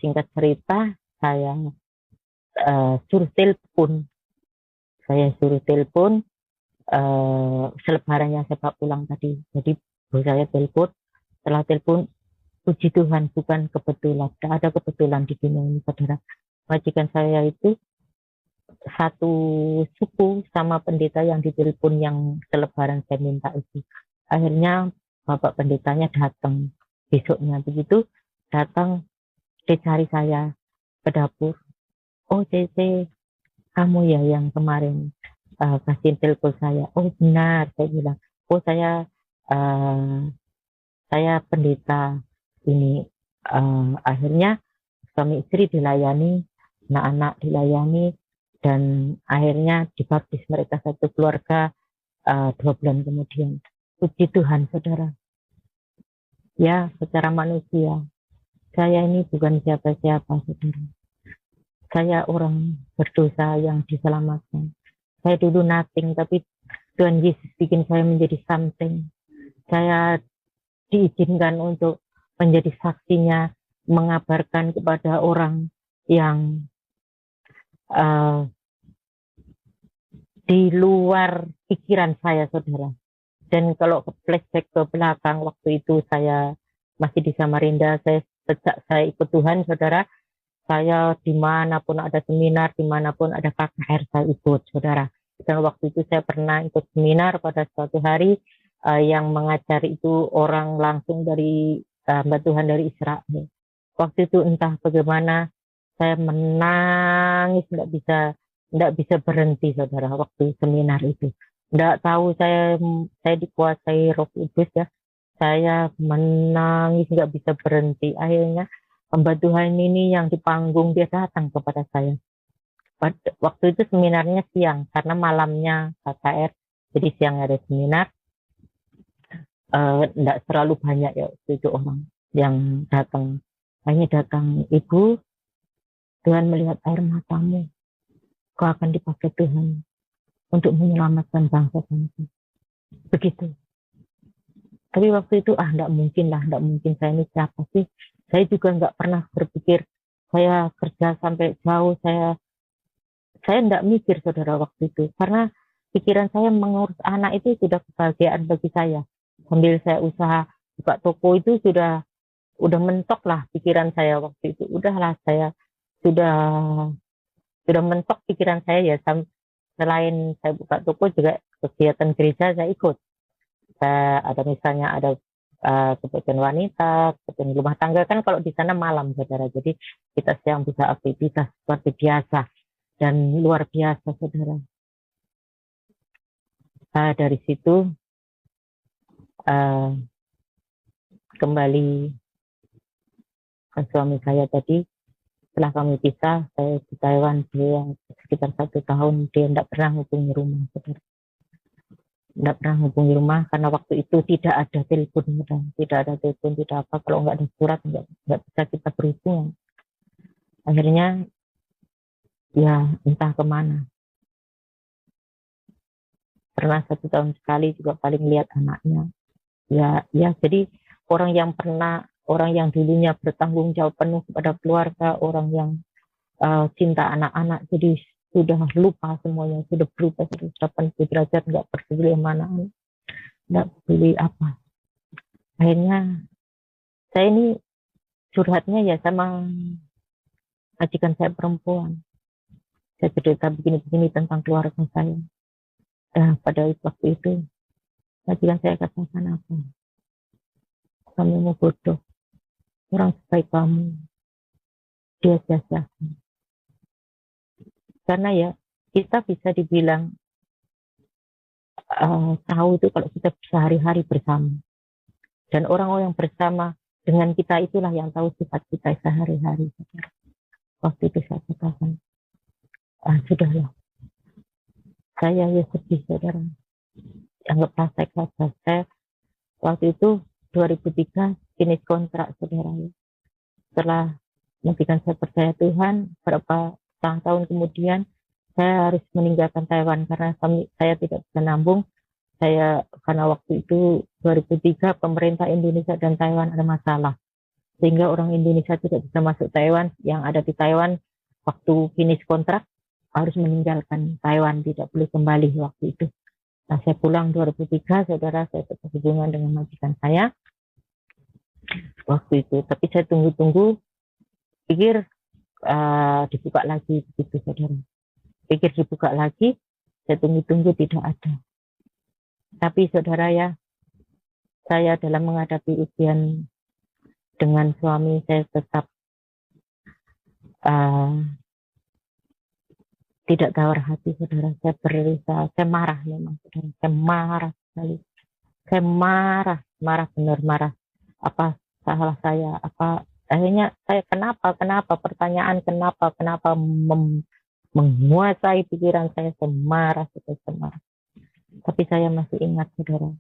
singkat cerita, saya suruh telepon. Saya suruh telepon selebarannya saya pulang tadi. Jadi bos saya telepon, setelah telepon, puji Tuhan, bukan kebetulan. Tidak ada kebetulan di dunia ini, saudara. Majikan saya itu satu suku sama pendeta yang ditelepon yang selebaran saya minta itu. Akhirnya bapak pendetanya datang besoknya, begitu datang, dia cari saya ke dapur. Oh, Cece, kamu ya yang kemarin kasih telepon saya. Oh benar, saya bilang. Oh saya pendeta ini. Akhirnya suami istri dilayani, anak-anak dilayani, dan akhirnya dibaptis mereka satu keluarga 2 bulan kemudian. Puji Tuhan, saudara. Ya, secara manusia, saya ini bukan siapa-siapa, saudara. Saya orang berdosa yang diselamatkan. Saya dulu nothing, tapi Tuhan Yesus bikin saya menjadi something. Saya diizinkan untuk menjadi saksinya, mengabarkan kepada orang yang di luar pikiran saya, saudara. Dan kalau flashback ke belakang, waktu itu saya masih di Samarinda, sejak saya ikut Tuhan, saudara, saya dimanapun ada seminar, dimanapun ada KKR, saya ikut, saudara. Dan waktu itu saya pernah ikut seminar pada suatu hari yang mengajar itu orang langsung dari Mbak Tuhan dari Israel. Waktu itu entah bagaimana saya menangis, tidak bisa berhenti, saudara, waktu seminar itu. Tidak tahu, saya dikuasai Roh Kudus ya. Saya menangis, nggak bisa berhenti. Akhirnya Mbak Tuhan ini yang di panggung, dia datang kepada saya. Waktu itu seminarnya siang, karena malamnya KKR, jadi siang ada seminar. Tidak terlalu banyak ya waktu itu orang yang datang. Hanya datang, Ibu, Tuhan melihat air matamu. Kau akan dipakai Tuhan untuk menyelamatkan bangsa-bangsa. Begitu. Tapi waktu itu, tidak mungkin lah, tidak mungkin, saya ini siapa sih? Saya juga nggak pernah berpikir saya kerja sampai jauh, saya tidak mikir, saudara, waktu itu. Karena pikiran saya mengurus anak itu sudah kebahagiaan bagi saya. Sambil saya usaha buka toko itu udah mentok lah pikiran saya waktu itu. Udahlah, saya sudah mentok pikiran saya ya. Selain saya buka toko, juga kegiatan gereja saya ikut. Misalnya ada kebutuhan wanita, kebutuhan rumah tangga, kan kalau di sana malam, saudara. Jadi kita siang bisa aktivitas seperti biasa dan luar biasa, saudara. Dari situ kembali ke suami saya tadi. Setelah kami pisah, saya di Taiwan, dia sekitar 1 tahun, dia tidak pernah hubungi rumah, saudara. Tidak pernah hubungi rumah karena waktu itu tidak ada telepon, tidak ada telepon, tidak apa. Kalau nggak ada surat, nggak bisa kita berhubungan. Akhirnya ya entah kemana. Pernah 1 tahun sekali juga paling lihat anaknya. Ya, jadi orang yang dulunya bertanggung jawab penuh kepada keluarga, orang yang cinta anak-anak, jadi sudah lupa semuanya, sudah berubah 180 derajat, nggak peduli mana, nggak peduli apa. Akhirnya saya ini curhatnya ya sama majikan saya perempuan. Saya cerita begini-begini tentang keluarga saya. Pada waktu itu majikan saya katakan apa? Kamu mau bodoh, orang sebaik kamu dia sia-siakan. Karena ya kita bisa dibilang tahu itu kalau kita sehari-hari bersama. Dan orang-orang yang bersama dengan kita itulah yang tahu sifat kita sehari-hari. Waktu itu saya katakan, sudahlah, saya ya sedih saudara. Anggaplah saya kelas saya waktu itu 2003 finish kontrak saudara. Setelah memberikan saya percaya Tuhan, berapa tahun kemudian saya harus meninggalkan Taiwan karena saya tidak bisa nambung. Karena waktu itu 2003 pemerintah Indonesia dan Taiwan ada masalah. Sehingga orang Indonesia tidak bisa masuk Taiwan. Yang ada di Taiwan waktu finish kontrak harus meninggalkan Taiwan, tidak boleh kembali waktu itu. Nah, saya pulang 2003, saudara, saya tetap hubungan dengan majikan saya waktu itu. Tapi saya tunggu-tunggu, pikir dibuka lagi begitu saudara. Pikir dibuka lagi, saya tunggu-tunggu tidak ada. Tapi saudara ya, saya dalam menghadapi ujian dengan suami saya tetap tidak tawar hati saudara. Saya berusaha, saya marah memang saudara. Saya marah sekali. Saya marah benar marah. Apa salah saya? Akhirnya saya kenapa pertanyaan kenapa menguasai pikiran saya. Saya marah. Tapi saya masih ingat saudara,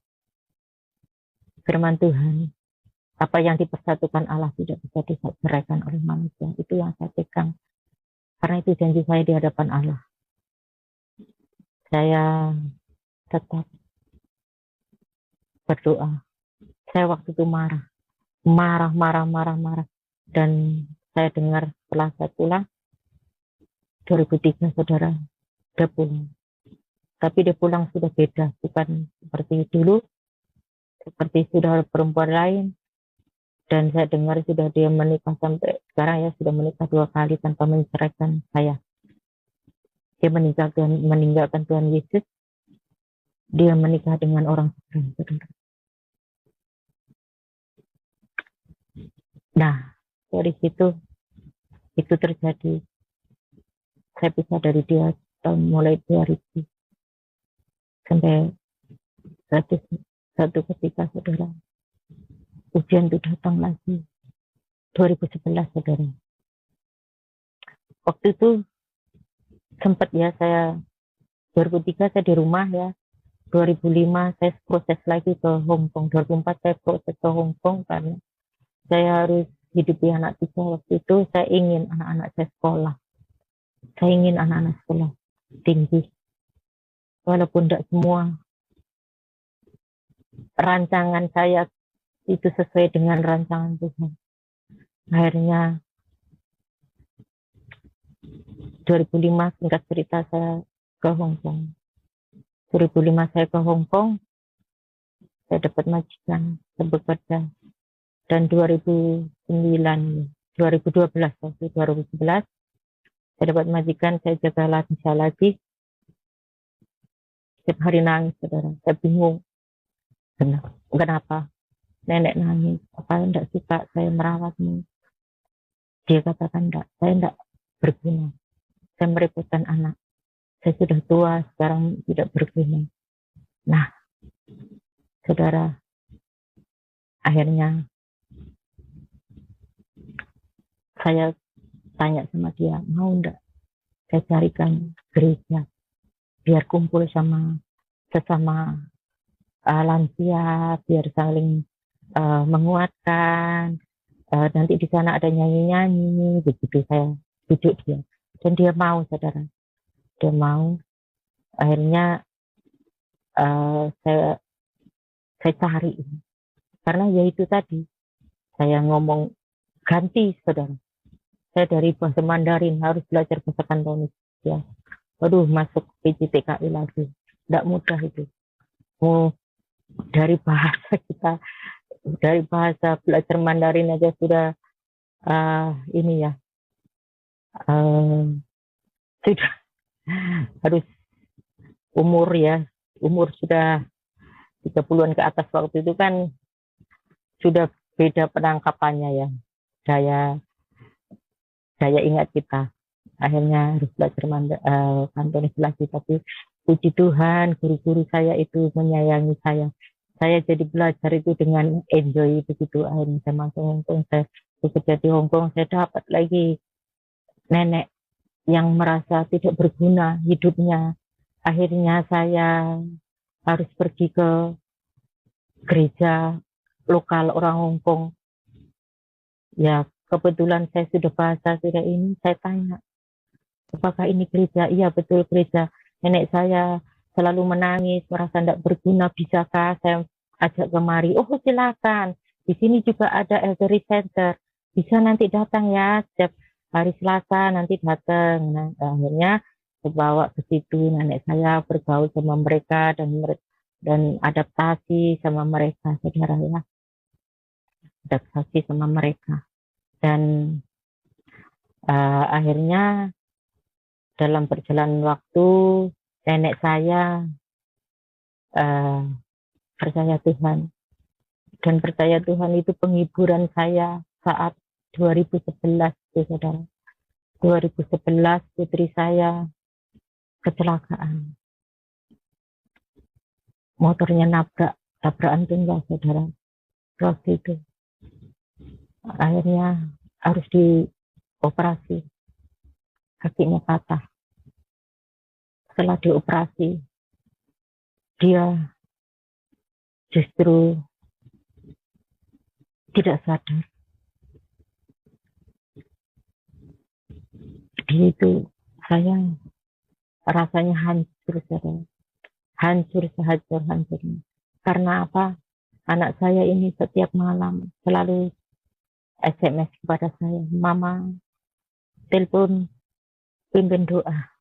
firman Tuhan, apa yang dipersatukan Allah tidak bisa diceraikan oleh manusia. Itu yang saya pegang. Karena itu janji saya di hadapan Allah. Saya tetap berdoa. Saya waktu itu marah. Dan saya dengar setelah saya pulang, 2003 saudara, dia pulang. Tapi dia pulang sudah beda, bukan seperti dulu, seperti sudah perempuan lain. Dan saya dengar sudah dia menikah sampai sekarang ya, sudah menikah 2 kali tanpa menceraikan saya. Dia meninggalkan Tuhan Yesus. Dia menikah dengan orang seberang, saudara. Nah, dari situ itu terjadi. Saya pisah dari dia tahun mulai 2000 sampai satu ketika saudara, ujian itu datang lagi 2011 saudara. Waktu itu sempat ya saya 2003 saya di rumah ya, 2005 saya proses lagi ke Hong Kong, 2004 saya proses ke Hong Kong karena saya harus hidupi anak 3. Waktu itu saya ingin anak-anak saya sekolah, saya ingin anak-anak sekolah tinggi, walaupun tidak semua rancangan saya itu sesuai dengan rancangan Tuhan. Akhirnya 2005 singkat cerita saya ke Hong Kong. 2005 saya ke Hong Kong, saya dapat majikan, saya bekerja. Dan 2012 saya dapat majikan, saya jaga lagi. Setiap hari nangis saudara, saya bingung. Kenapa? Nenek nangis, apa enggak suka saya merawatmu? Dia katakan enggak, saya enggak berguna. Saya merepotkan anak. Saya sudah tua, sekarang tidak berguna. Nah, saudara, akhirnya saya tanya sama dia, mau enggak saya carikan gereja, biar kumpul sama sesama lansia, biar saling menguatkan. Nanti di sana ada nyanyi-nyanyi, begitu saya bujuk dia. Dan dia mau, saudara. Dia mau. Akhirnya saya cari. Karena ya itu tadi, saya ngomong ganti, saudara. Saya dari bahasa Mandarin harus belajar bahasa Kantonis. Ya. Waduh, masuk PJTKI lagi. Tidak mudah itu. Dari bahasa kita, dari bahasa belajar Mandarin aja sudah ini ya, sudah harus umur ya umur sudah 30-an ke atas waktu itu kan sudah beda penangkapannya ya. Saya ingat kita akhirnya harus belajar Kantonis lagi, tapi puji Tuhan guru-guru saya itu menyayangi saya jadi belajar itu dengan enjoy begitu. Akhirnya saya masuk Hongkong, saya bekerja di Hongkong, saya dapat lagi nenek yang merasa tidak berguna hidupnya. Akhirnya saya harus pergi ke gereja lokal orang Hongkong. Ya, kebetulan saya sudah bahasa sudah ini, saya tanya, apakah ini gereja? Iya, betul gereja. Nenek saya selalu menangis, merasa tidak berguna, bisakah saya ajak kemari? Oh, silakan. Di sini juga ada elderly center. Bisa nanti datang ya, setiap hari Selasa nanti datang. Nah, akhirnya saya bawa ke situ, nenek saya bergaul sama mereka dan adaptasi sama mereka, saudara ya. Adaptasi sama mereka. Dan akhirnya dalam perjalanan waktu nenek saya percaya Tuhan, dan percaya Tuhan itu penghiburan saya saat 2011 saudara. 2011 putri saya kecelakaan, motornya tabrakan tunggal saudara. Waktu itu akhirnya harus dioperasi, kakinya patah. Setelah dioperasi, dia justru tidak sadar. Dia itu, saya rasanya hancur, saudara. Hancur sehancur-hancurnya. Karena apa? Anak saya ini setiap malam selalu SMS kepada saya, Mama, telepon, pimpin doa.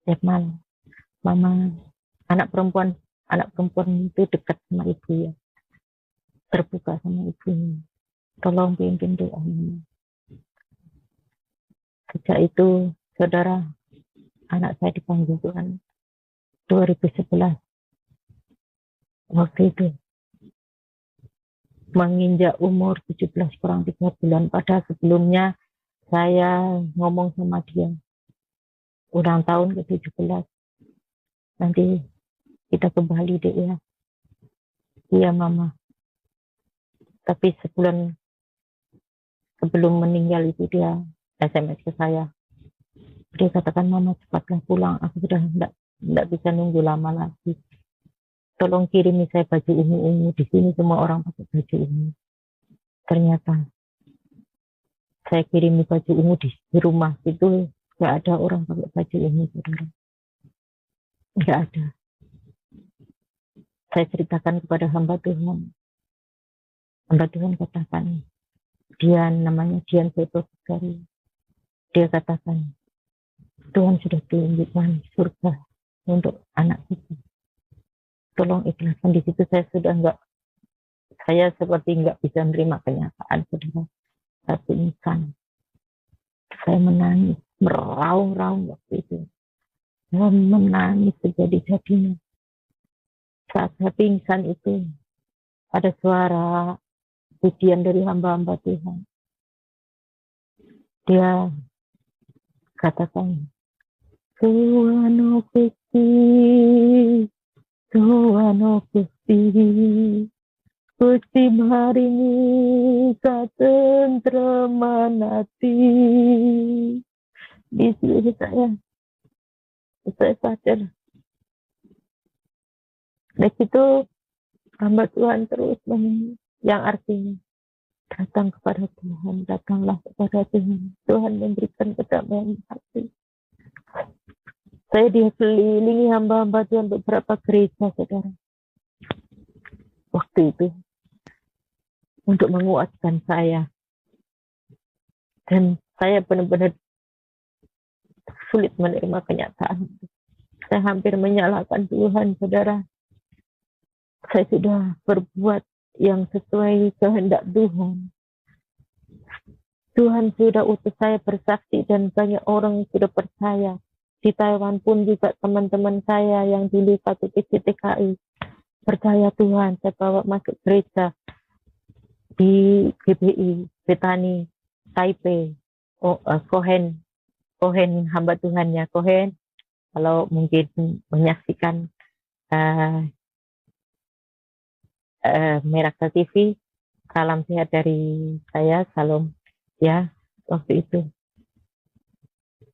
Setiap malam, Mama, anak perempuan itu dekat sama ibu ya, terbuka sama ibunya. Tolong pimpin doa, Mama. Sejak itu, saudara, anak saya dipanggil Tuhan 2011. Waktu itu menginjak umur 17 kurang 3 bulan. Pada sebelumnya saya ngomong sama dia, ulang tahun ke-17. Nanti kita kembali deh ya. Iya Mama. Tapi sebulan sebelum meninggal itu dia SMS ke saya. Dia katakan, Mama cepatlah pulang. Aku sudah tidak bisa nunggu lama lagi. Tolong kirimi saya baju ungu-ungu. Di sini semua orang pakai baju ungu. Ternyata saya kirimi baju ungu di rumah itu nggak ada orang pakai baju ungu, saudara. Nggak ada. Saya ceritakan kepada hamba Tuhan. Hamba Tuhan katakan, namanya Dian Sepotari. Dia katakan, Tuhan sudah tunjukkan surga untuk anak kita. Tolong ikhlaskan. Di situ saya seperti nggak bisa menerima kenyataan, saudara. Saya pingsan. Saya menangis, meraung-raung waktu itu. Saya menangis sejadi-jadinya. Saat saya pingsan itu, ada suara pujian dari hamba-hamba Tuhan. Dia katakan, Tuhan Gusti, Tuhan Gusti, Gusti maringi katentreman hati. Di sini saya sadar. Dari situ hamba Tuhan terus menyanyi, yang artinya datang kepada Tuhan, datanglah kepada Tuhan. Tuhan memberikan kedamaian hati. Saya dikelilingi hamba-hamba Tuhan beberapa gereja, saudara. Waktu itu untuk menguatkan saya, dan saya benar-benar sulit menerima kenyataan. Saya hampir menyalahkan Tuhan, saudara. Saya sudah berbuat yang sesuai kehendak Tuhan. Tuhan sudah utus saya bersaksi dan banyak orang sudah percaya. Di Taiwan pun juga teman-teman saya yang dulu satu PCTKI percaya Tuhan, saya bawa masuk gereja di GBI, Betani, Taipei, Kohen hamba Tuhannya Kohen. Kalau mungkin menyaksikan Miracle TV, salam sehat dari saya, salam ya waktu itu.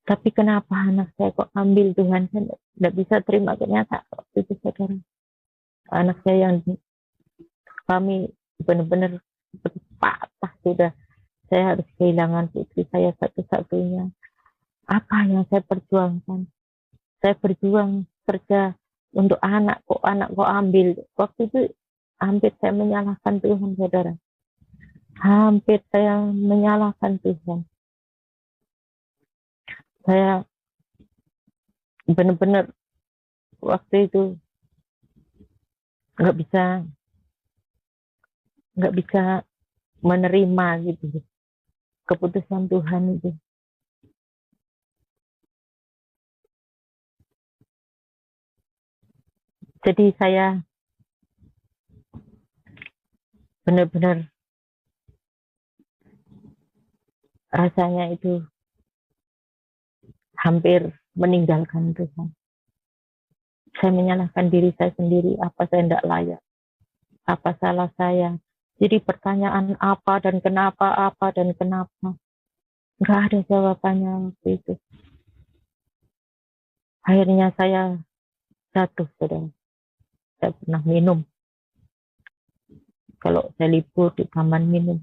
Tapi kenapa anak saya kok ambil Tuhan? Saya tidak bisa terima kenyataan waktu itu, saudara. Anak saya yang kami benar-benar patah sudah. Saya harus kehilangan putri saya satu-satunya. Apa yang saya perjuangkan? Saya berjuang kerja untuk anak kok ambil. Waktu itu hampir saya menyalahkan Tuhan, saudara. Hampir saya menyalahkan Tuhan. Saya benar-benar waktu itu nggak bisa menerima gitu keputusan Tuhan itu. Jadi saya benar-benar rasanya itu hampir meninggalkan Tuhan. Saya menyalahkan diri saya sendiri, apa saya tidak layak, apa salah saya. Jadi pertanyaan apa dan kenapa, nggak ada jawabannya waktu itu. Akhirnya saya jatuh, saudara. Saya pernah minum. Kalau saya libur di taman minum.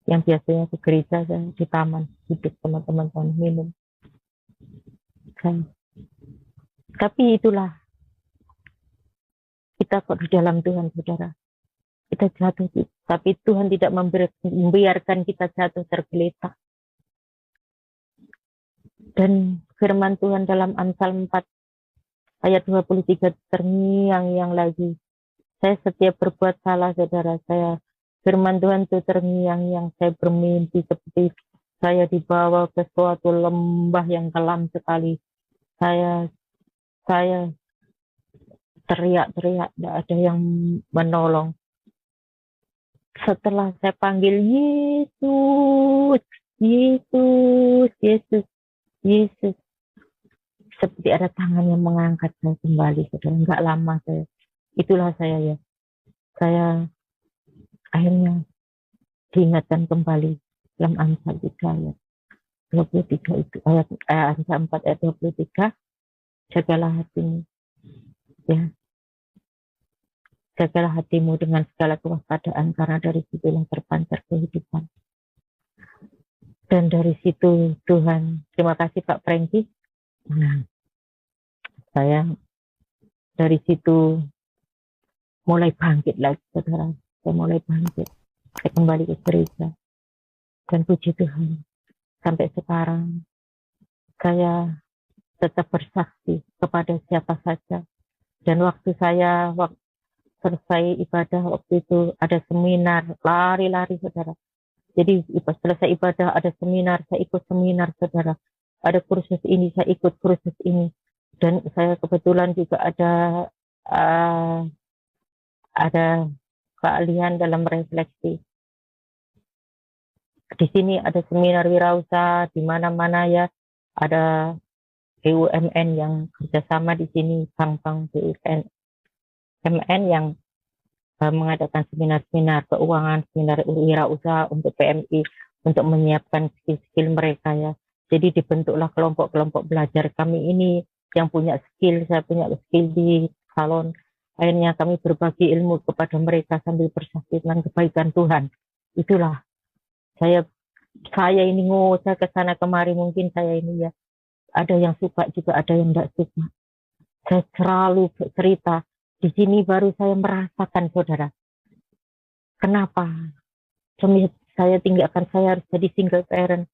Yang biasanya ke gereja, saya di taman duduk sama teman-teman minum. Tapi itulah, kita kok di dalam Tuhan, saudara. Kita jatuh, tapi Tuhan tidak membiarkan kita jatuh tergeletak. Dan firman Tuhan dalam Amsal 4 ayat 23 terngiang-ngiang lagi. Saya setiap berbuat salah, saudara. Firman Tuhan itu terngiang-ngiang. Saya bermimpi seperti saya dibawa ke suatu lembah yang kelam sekali. Saya teriak-teriak, tidak ada yang menolong. Setelah saya panggil Yesus, Yesus, Yesus, Yesus, seperti ada tangan yang mengangkat saya kembali, saudara. Enggak lama itulah saya ya. Saya akhirnya diingatkan kembali dalam Amsal 3 ayat 23 itu, Amsal 4 ayat 23, jagalah hatimu, ya. Jagalah hatimu dengan segala kewaspadaan, karena dari situlah terpancar kehidupan. Dan dari situ Tuhan, terima kasih Pak Franky. Nah, saya dari situ mulai bangkit lagi, saudara. Saya mulai bangkit. Saya kembali ke gereja. Dan puji Tuhan, sampai sekarang saya tetap bersaksi kepada siapa saja. Dan waktu saya selesai ibadah, waktu itu ada seminar, lari-lari, saudara. Jadi selesai ibadah ada seminar, saya ikut seminar, saudara. Ada kursus ini, saya ikut kursus ini. Dan saya kebetulan juga ada keahlian dalam refleksi. Di sini ada seminar wirausaha, di mana-mana ya. Ada BUMN yang kerjasama di sini, bank-bank BUMN yang mengadakan seminar-seminar keuangan, seminar wirausaha untuk PMI, untuk menyiapkan skill-skill mereka ya. Jadi dibentuklah kelompok-kelompok belajar kami ini yang punya skill, saya punya skill di salon. Akhirnya kami berbagi ilmu kepada mereka sambil bersaksi tentang kebaikan Tuhan. Itulah saya ini ngoceh ke sana kemari, mungkin saya ini ya. Ada yang suka juga, ada yang tidak suka. Saya selalu cerita. Di sini baru saya merasakan, saudara. Kenapa? Saya tinggalkan, saya harus jadi single parent.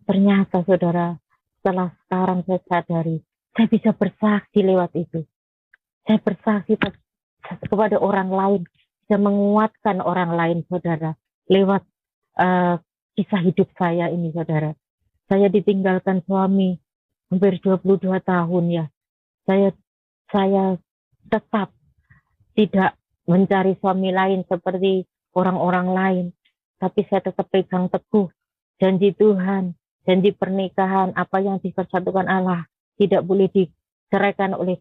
Ternyata, saudara, setelah sekarang saya sadari, saya bisa bersaksi lewat itu. Saya bersaksi kepada orang lain, bisa menguatkan orang lain, saudara, lewat kisah hidup saya ini, saudara. Saya ditinggalkan suami, hampir 22 tahun ya, saya saya tetap tidak mencari suami lain seperti orang-orang lain, tapi saya tetap pegang teguh janji Tuhan, janji pernikahan, apa yang dipersatukan Allah tidak boleh diceraikan oleh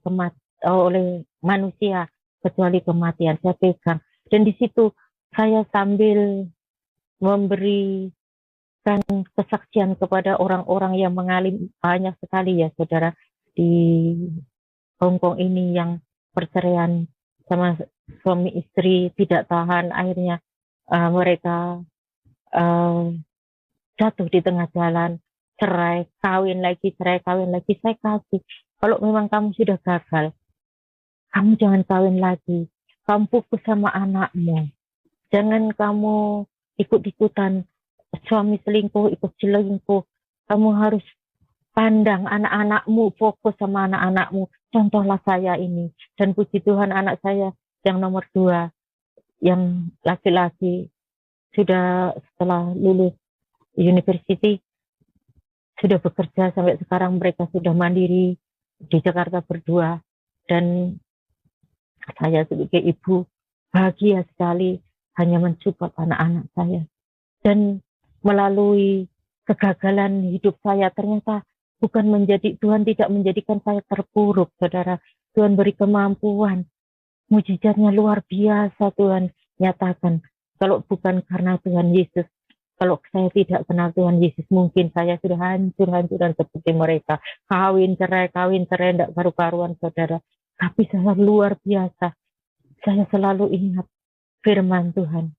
manusia kecuali kematian. Saya pegang, dan di situ saya sambil memberikan kesaksian kepada orang-orang yang mengalami banyak sekali ya saudara di Hongkong ini yang perceraian sama suami istri tidak tahan, akhirnya mereka jatuh di tengah jalan, cerai, kawin lagi, cerai, kawin lagi. Saya kasih, kalau memang kamu sudah gagal, kamu jangan kawin lagi, kamu fokus sama anakmu, jangan kamu ikut-ikutan suami selingkuh, ikut selingkuh. Kamu harus pandang anak-anakmu, fokus sama anak-anakmu. Contohlah saya ini, dan puji Tuhan anak saya yang nomor 2, yang laki-laki, sudah setelah lulus university, sudah bekerja sampai sekarang, mereka sudah mandiri di Jakarta berdua, dan saya sebagai ibu bahagia sekali hanya mensupport anak-anak saya. Dan melalui kegagalan hidup saya, ternyata Tuhan tidak menjadikan saya terpuruk, saudara. Tuhan beri kemampuan, mujizatnya luar biasa Tuhan nyatakan. Kalau bukan karena Tuhan Yesus, kalau saya tidak kenal Tuhan Yesus, mungkin saya sudah hancur-hancuran seperti mereka. Kawin cerai, tidak karu-karuan, saudara. Tapi saya luar biasa. Saya selalu ingat firman Tuhan,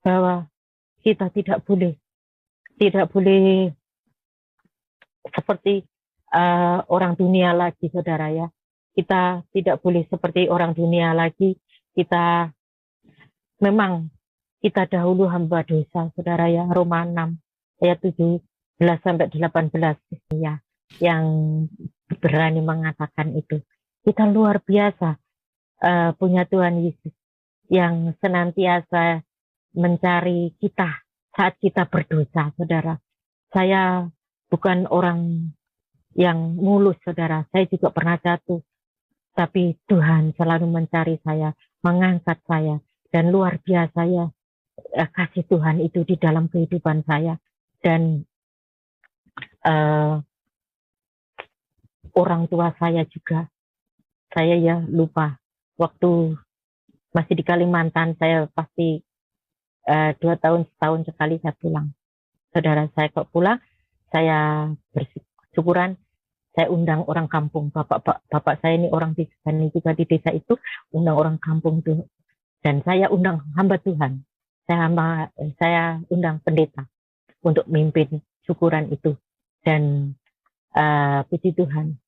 bahwa kita tidak boleh seperti orang dunia lagi, saudara ya. Kita tidak boleh seperti orang dunia lagi. Kita dahulu hamba dosa, saudara ya. Roma 6 ayat 17 sampai 18 ya, yang berani mengatakan itu. Kita luar biasa punya Tuhan Yesus yang senantiasa mencari kita saat kita berdosa, saudara. Saya bukan orang yang mulus, saudara. Saya juga pernah jatuh. Tapi Tuhan selalu mencari saya, mengangkat saya. Dan luar biasa ya, kasih Tuhan itu di dalam kehidupan saya. Dan orang tua saya juga, saya ya lupa. Waktu masih di Kalimantan, saya pasti 2 tahun, setahun sekali saya pulang. Saudara, saya kok pulang, saya bersyukuran, saya undang orang kampung. Bapak saya ini orang di sana juga, di desa itu, undang orang kampung tuh. Dan saya undang hamba Tuhan. Saya undang pendeta untuk mimpin syukuran itu. Dan puji Tuhan,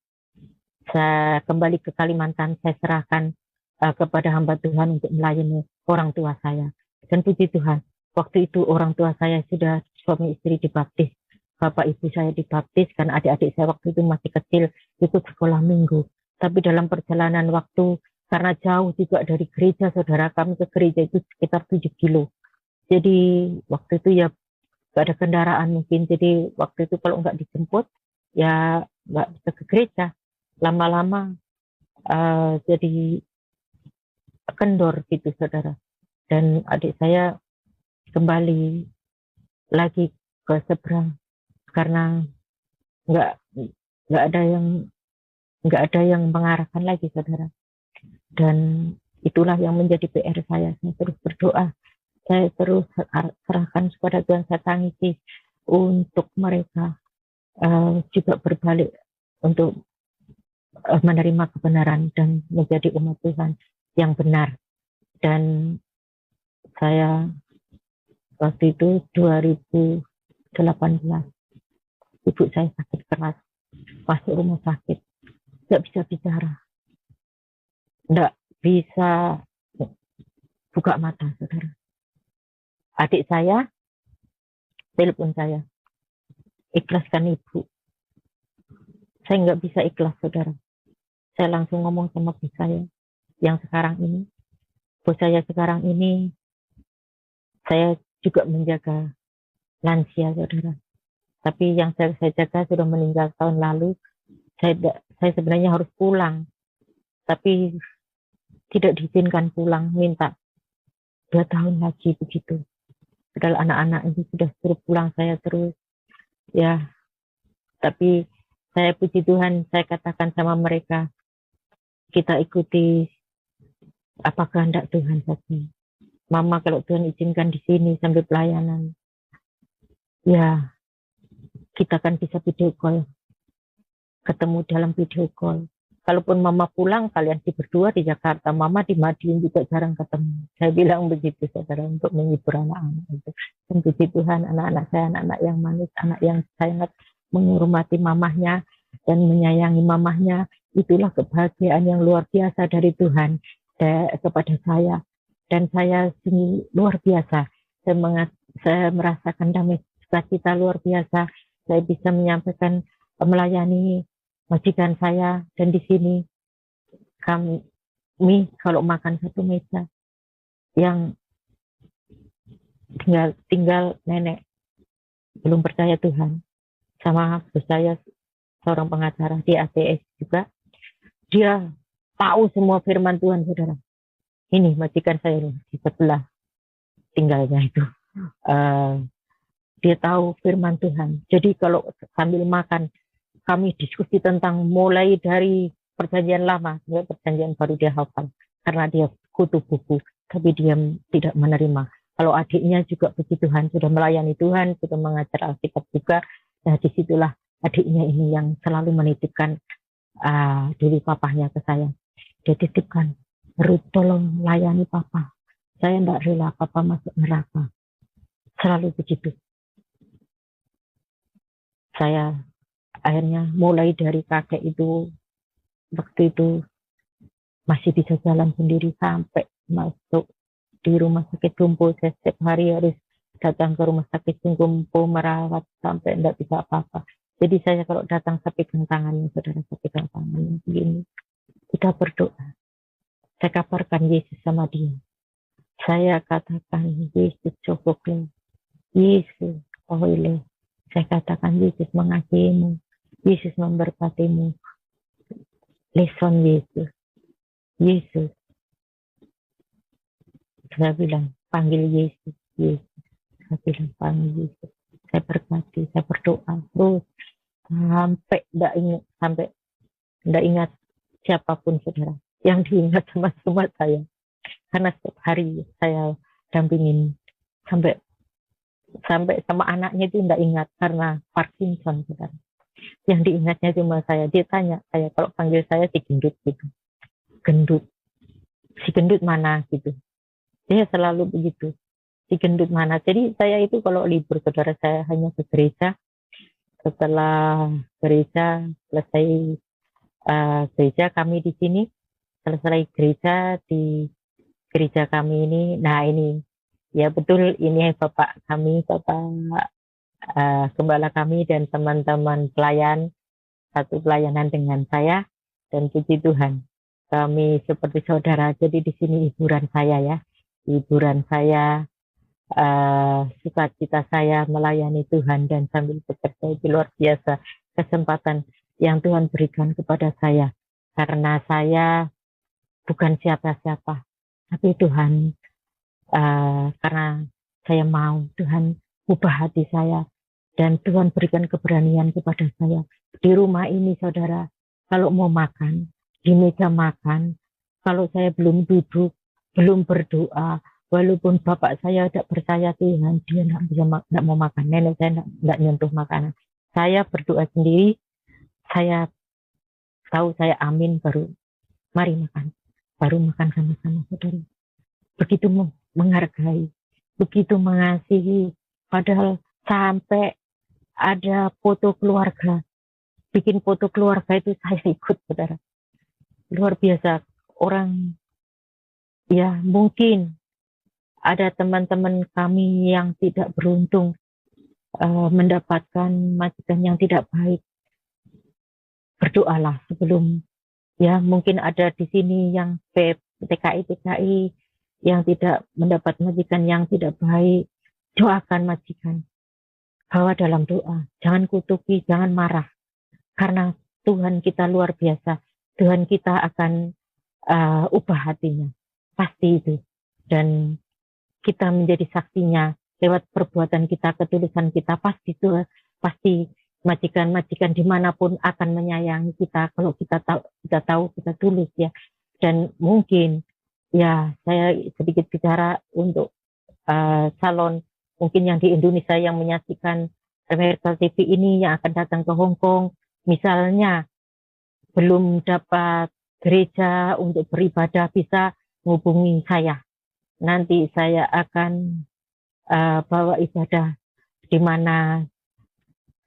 saya kembali ke Kalimantan, saya serahkan kepada hamba Tuhan untuk melayani orang tua saya. Dan puji Tuhan, waktu itu orang tua saya sudah suami istri dibaptis. Bapak ibu saya dibaptis, karena adik-adik saya waktu itu masih kecil, ikut sekolah minggu. Tapi dalam perjalanan waktu, karena jauh juga dari gereja, saudara, kami ke gereja itu sekitar 7 kilo. Jadi waktu itu ya gak ada kendaraan mungkin. Jadi waktu itu kalau nggak dijemput, ya nggak bisa ke gereja. Lama-lama jadi kendor gitu, saudara. Dan adik saya kembali lagi ke seberang karena nggak ada yang mengarahkan lagi, saudara. Dan itulah yang menjadi PR saya. Saya terus berdoa, saya terus serahkan kepada Tuhan, saya tangisi untuk mereka juga berbalik untuk menerima kebenaran dan menjadi umat Tuhan yang benar. Dan saya waktu itu 2018, ibu saya sakit keras, masuk rumah sakit, nggak bisa bicara, nggak bisa buka mata, saudara. Adik saya telepon saya, ikhlaskan ibu. Saya nggak bisa ikhlas, saudara. Saya langsung ngomong sama bos saya yang sekarang ini. Bos saya sekarang ini, saya juga menjaga lansia, saudara. Tapi yang saya jaga sudah meninggal tahun lalu, Saya sebenarnya harus pulang, tapi tidak diizinkan pulang, minta 2 tahun lagi begitu. Padahal anak-anak itu sudah suruh pulang, saya terus ya. Tapi saya puji Tuhan, saya katakan sama mereka, kita ikuti apa kehendak Tuhan saja. Mama kalau Tuhan izinkan di sini sambil pelayanan, ya kita kan bisa video call, ketemu dalam video call. Kalaupun mama pulang, kalian berdua di Jakarta, mama di Madiun juga jarang ketemu. Saya bilang begitu, saudara, untuk menghibur anak-anak itu. Dan puji Tuhan, anak-anak saya, anak-anak yang manis, anak yang sangat menghormati mamahnya dan menyayangi mamahnya. Itulah kebahagiaan yang luar biasa dari Tuhan kepada saya. Dan saya sungguh luar biasa. Saya merasakan damai sukacita luar biasa. Saya bisa menyampaikan, melayani majikan saya, dan di sini kami kalau makan satu meja, yang tinggal nenek belum percaya Tuhan, sama bos saya seorang pengacara di ATS juga, dia tahu semua firman Tuhan, saudara. Ini majikan saya ini, di sebelah tinggalnya itu, dia tahu firman Tuhan. Jadi kalau sambil makan, kami diskusi tentang mulai dari perjanjian lama, ya, perjanjian baru dia hafal. Karena dia kutu buku, tapi dia tidak menerima. Kalau adiknya juga puji Tuhan, sudah melayani Tuhan, sudah mengajar Alkitab juga. Nah, disitulah adiknya ini yang selalu menitipkan diri papahnya ke saya. Dia titipkan, Ruth tolong layani papa. Saya tidak rela papa masuk neraka. Selalu begitu. Saya akhirnya mulai dari kakek itu, waktu itu masih bisa jalan sendiri sampai masuk di rumah sakit Gumpo. Saya setiap hari harus datang ke rumah sakit Gumpo merawat sampai tidak bisa apa-apa. Jadi saya kalau datang saya pegang tangannya, saudara, saya pegang tangannya begini. Kita berdoa. Saya kabarkan Yesus sama dia. Saya katakan, Yesus cukuplah. Yesus, oleh. Saya katakan, Yesus mengasihimu. Yesus memberkatimu. Leson Yesus. Yesus. Saya bilang, panggil Yesus. Yesus. Saya bilang, panggil Yesus. Saya berkati, saya berdoa terus sampai tidak ingat siapapun, saudara. Yang diingat sama saya. Karena setiap hari saya dampingin sampai sama anaknya itu tidak ingat karena Parkinson, saudara. Yang diingatnya cuma saya. Dia tanya saya, kalau panggil saya si gendut gitu. Gendut. Si gendut mana gitu. Dia selalu begitu. Si gendut mana. Jadi saya itu kalau libur, saudara, saya hanya ke gereja. Setelah gereja selesai gereja kami di sini, selesai gereja di gereja kami ini. Nah ini, ya betul, ini Bapak kami, Bapak gembala kami dan teman-teman pelayan, satu pelayanan dengan saya, dan puji Tuhan kami seperti saudara. Jadi di sini hiburan saya, ya, hiburan saya, sukacita saya melayani Tuhan dan sambil bekerja. Itu luar biasa kesempatan yang Tuhan berikan kepada saya, karena saya bukan siapa-siapa, tapi Tuhan, karena saya mau, Tuhan ubah hati saya, dan Tuhan berikan keberanian kepada saya. Di rumah ini, saudara, kalau mau makan, di meja makan, kalau saya belum duduk, belum berdoa, walaupun bapak saya tidak percaya Tuhan, dia tidak mau makan. Nenek saya tidak nyentuh makanan. Saya berdoa sendiri, saya tahu saya amin, baru mari makan. Baru makan sama-sama, saudara. Begitu menghargai, begitu mengasihi, padahal sampai ada foto keluarga, bikin foto keluarga itu saya ikut, saudara. Luar biasa. Orang, ya mungkin ada teman-teman kami yang tidak beruntung mendapatkan majikan yang tidak baik. Berdoalah sebelum, ya mungkin ada di sini yang TKI yang tidak mendapat majikan yang tidak baik. Doakan majikan. Bawa dalam doa. Jangan kutuki, jangan marah. Karena Tuhan kita luar biasa. Tuhan kita akan ubah hatinya. Pasti itu. Dan kita menjadi saksinya lewat perbuatan kita, ketulusan kita. Pasti majikan-majikan dimanapun akan menyayangi kita kalau kita tahu kita tulus ya. Dan mungkin ya saya sedikit bicara untuk calon mungkin yang di Indonesia yang menyaksikan Miracle TV ini yang akan datang ke Hong Kong, misalnya belum dapat gereja untuk beribadah, bisa menghubungi saya. Nanti saya akan bawa ibadah di mana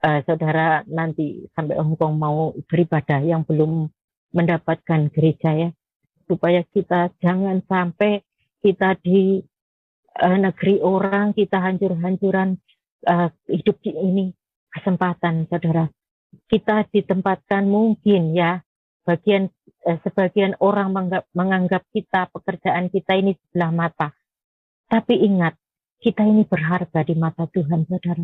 saudara nanti sampai Hong Kong mau beribadah yang belum mendapatkan gereja ya, supaya kita jangan sampai kita di negeri orang kita hancur-hancuran hidup di ini. Kesempatan saudara, kita ditempatkan mungkin ya sebagian orang menganggap kita pekerjaan kita ini sebelah mata, tapi ingat kita ini berharga di mata Tuhan saudara,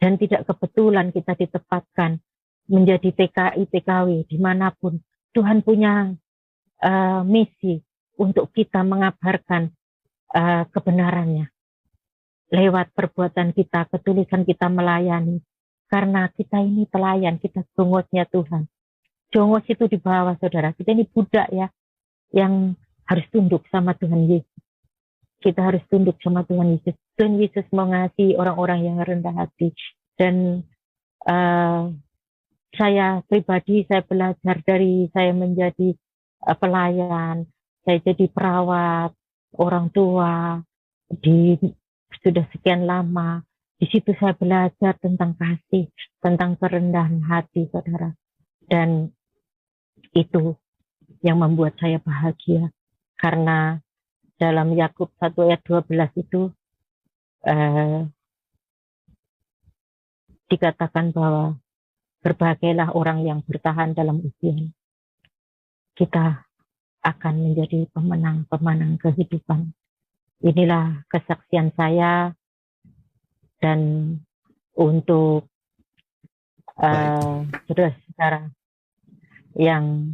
dan tidak kebetulan kita ditempatkan menjadi TKI TKW dimanapun. Tuhan punya misi untuk kita mengabarkan kebenarannya lewat perbuatan kita, ketulusan kita melayani. Karena kita ini pelayan, kita jongosnya Tuhan. Jongos itu di bawah saudara. Kita ini budak ya, yang harus tunduk sama Tuhan Yesus. Kita harus tunduk sama Tuhan Yesus. Tuhan Yesus mengasihi orang-orang yang rendah hati. Dan saya pribadi, saya belajar dari saya menjadi pelayan, saya jadi perawat, orang tua, sudah sekian lama. Di situ saya belajar tentang kasih, tentang kerendahan hati, saudara. Dan itu yang membuat saya bahagia. Karena dalam Yakub 1 ayat 12 itu dikatakan bahwa berbahagialah orang yang bertahan dalam ujian. Kita akan menjadi pemenang kehidupan. Inilah kesaksian saya. Dan untuk saudara-saudara yang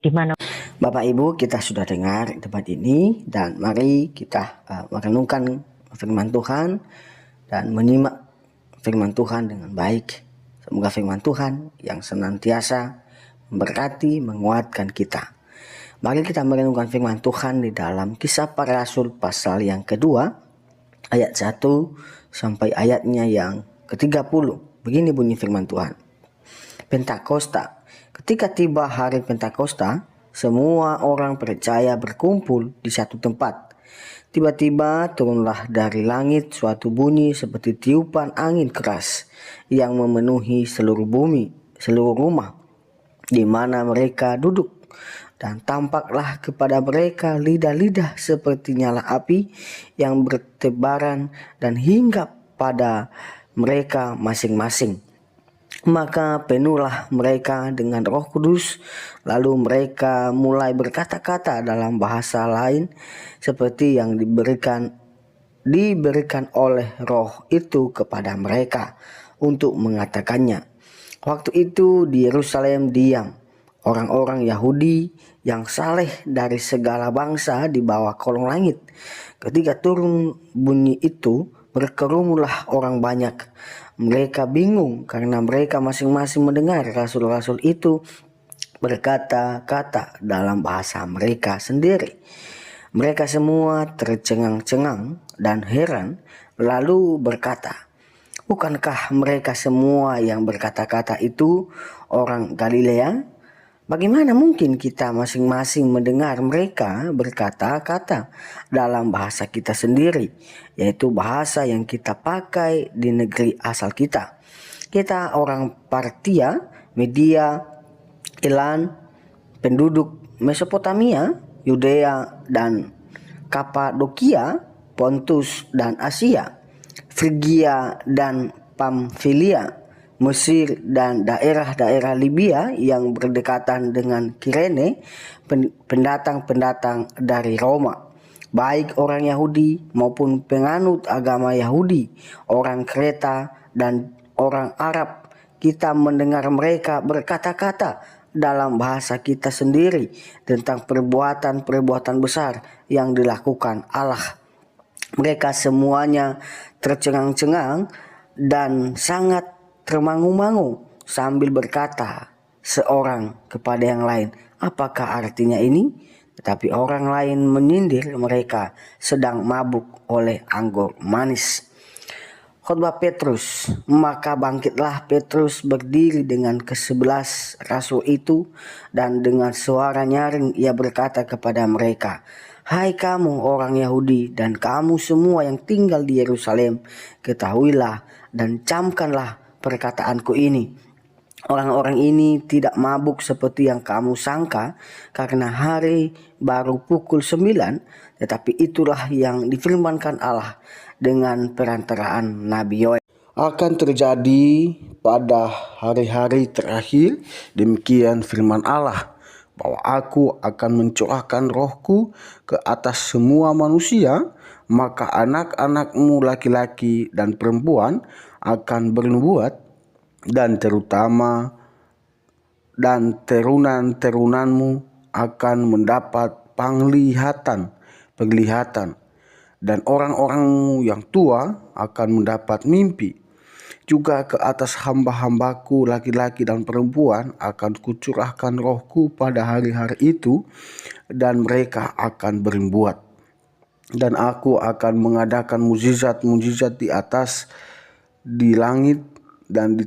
dimana Bapak Ibu, kita sudah dengar debat ini, dan mari kita merenungkan firman Tuhan dan menyimak firman Tuhan dengan baik. Semoga firman Tuhan yang senantiasa memberkati, menguatkan kita. Mari kita merenungkan firman Tuhan di dalam Kisah Para Rasul pasal yang kedua, ayat 1 sampai ayatnya yang ke-30. Begini bunyi firman Tuhan. Pentakosta. Ketika tiba hari Pentakosta, semua orang percaya berkumpul di satu tempat. Tiba-tiba turunlah dari langit suatu bunyi seperti tiupan angin keras yang memenuhi seluruh bumi, seluruh rumah di mana mereka duduk. Dan tampaklah kepada mereka lidah-lidah seperti nyala api yang bertebaran dan hinggap pada mereka masing-masing. Maka penuhlah mereka dengan Roh Kudus, lalu mereka mulai berkata-kata dalam bahasa lain seperti yang diberikan oleh Roh itu kepada mereka untuk mengatakannya. Waktu itu di Yerusalem diam orang-orang Yahudi yang saleh dari segala bangsa di bawah kolong langit. Ketika turun bunyi itu, berkerumulah orang banyak. Mereka bingung karena mereka masing-masing mendengar rasul-rasul itu berkata-kata dalam bahasa mereka sendiri. Mereka semua tercengang-cengang dan heran, lalu berkata, "Bukankah mereka semua yang berkata-kata itu orang Galilea? Bagaimana mungkin kita masing-masing mendengar mereka berkata-kata dalam bahasa kita sendiri, yaitu bahasa yang kita pakai di negeri asal kita? Kita orang Partia, Media, Elam, penduduk Mesopotamia, Yudea dan Kapadokia, Pontus dan Asia, Frigia dan Pamfilia, Mesir dan daerah-daerah Libya yang berdekatan dengan Kirene, pendatang-pendatang dari Roma, baik orang Yahudi maupun penganut agama Yahudi, orang Kreta dan orang Arab. kita mendengar mereka berkata-kata dalam bahasa kita sendiri tentang perbuatan-perbuatan besar yang dilakukan Allah. Mereka semuanya tercengang-cengang dan sangat termangu-mangu sambil berkata seorang kepada yang lain, "Apakah artinya ini?" Tetapi orang lain menyindir mereka sedang mabuk oleh anggur manis. Khotbah Petrus. Maka bangkitlah Petrus berdiri dengan ke-11 rasul itu, dan dengan suara nyaring ia berkata kepada mereka, "Hai kamu orang Yahudi dan kamu semua yang tinggal di Yerusalem, ketahuilah dan camkanlah perkataanku ini. Orang-orang ini tidak mabuk seperti yang kamu sangka, karena hari baru pukul 9, tetapi itulah yang difirmankan Allah dengan perantaraan Nabi Yoel akan terjadi pada hari-hari terakhir. Demikian firman Allah, bahwa aku akan mencurahkan rohku ke atas semua manusia, maka anak-anakmu laki-laki dan perempuan akan bernubuat, dan terunan-terunanmu akan mendapat penglihatan, dan orang-orang yang tua akan mendapat mimpi. Juga ke atas hamba-hambaku laki-laki dan perempuan akan kucurahkan rohku pada hari-hari itu, dan mereka akan bernubuat. Dan aku akan mengadakan mujizat-mujizat di langit dan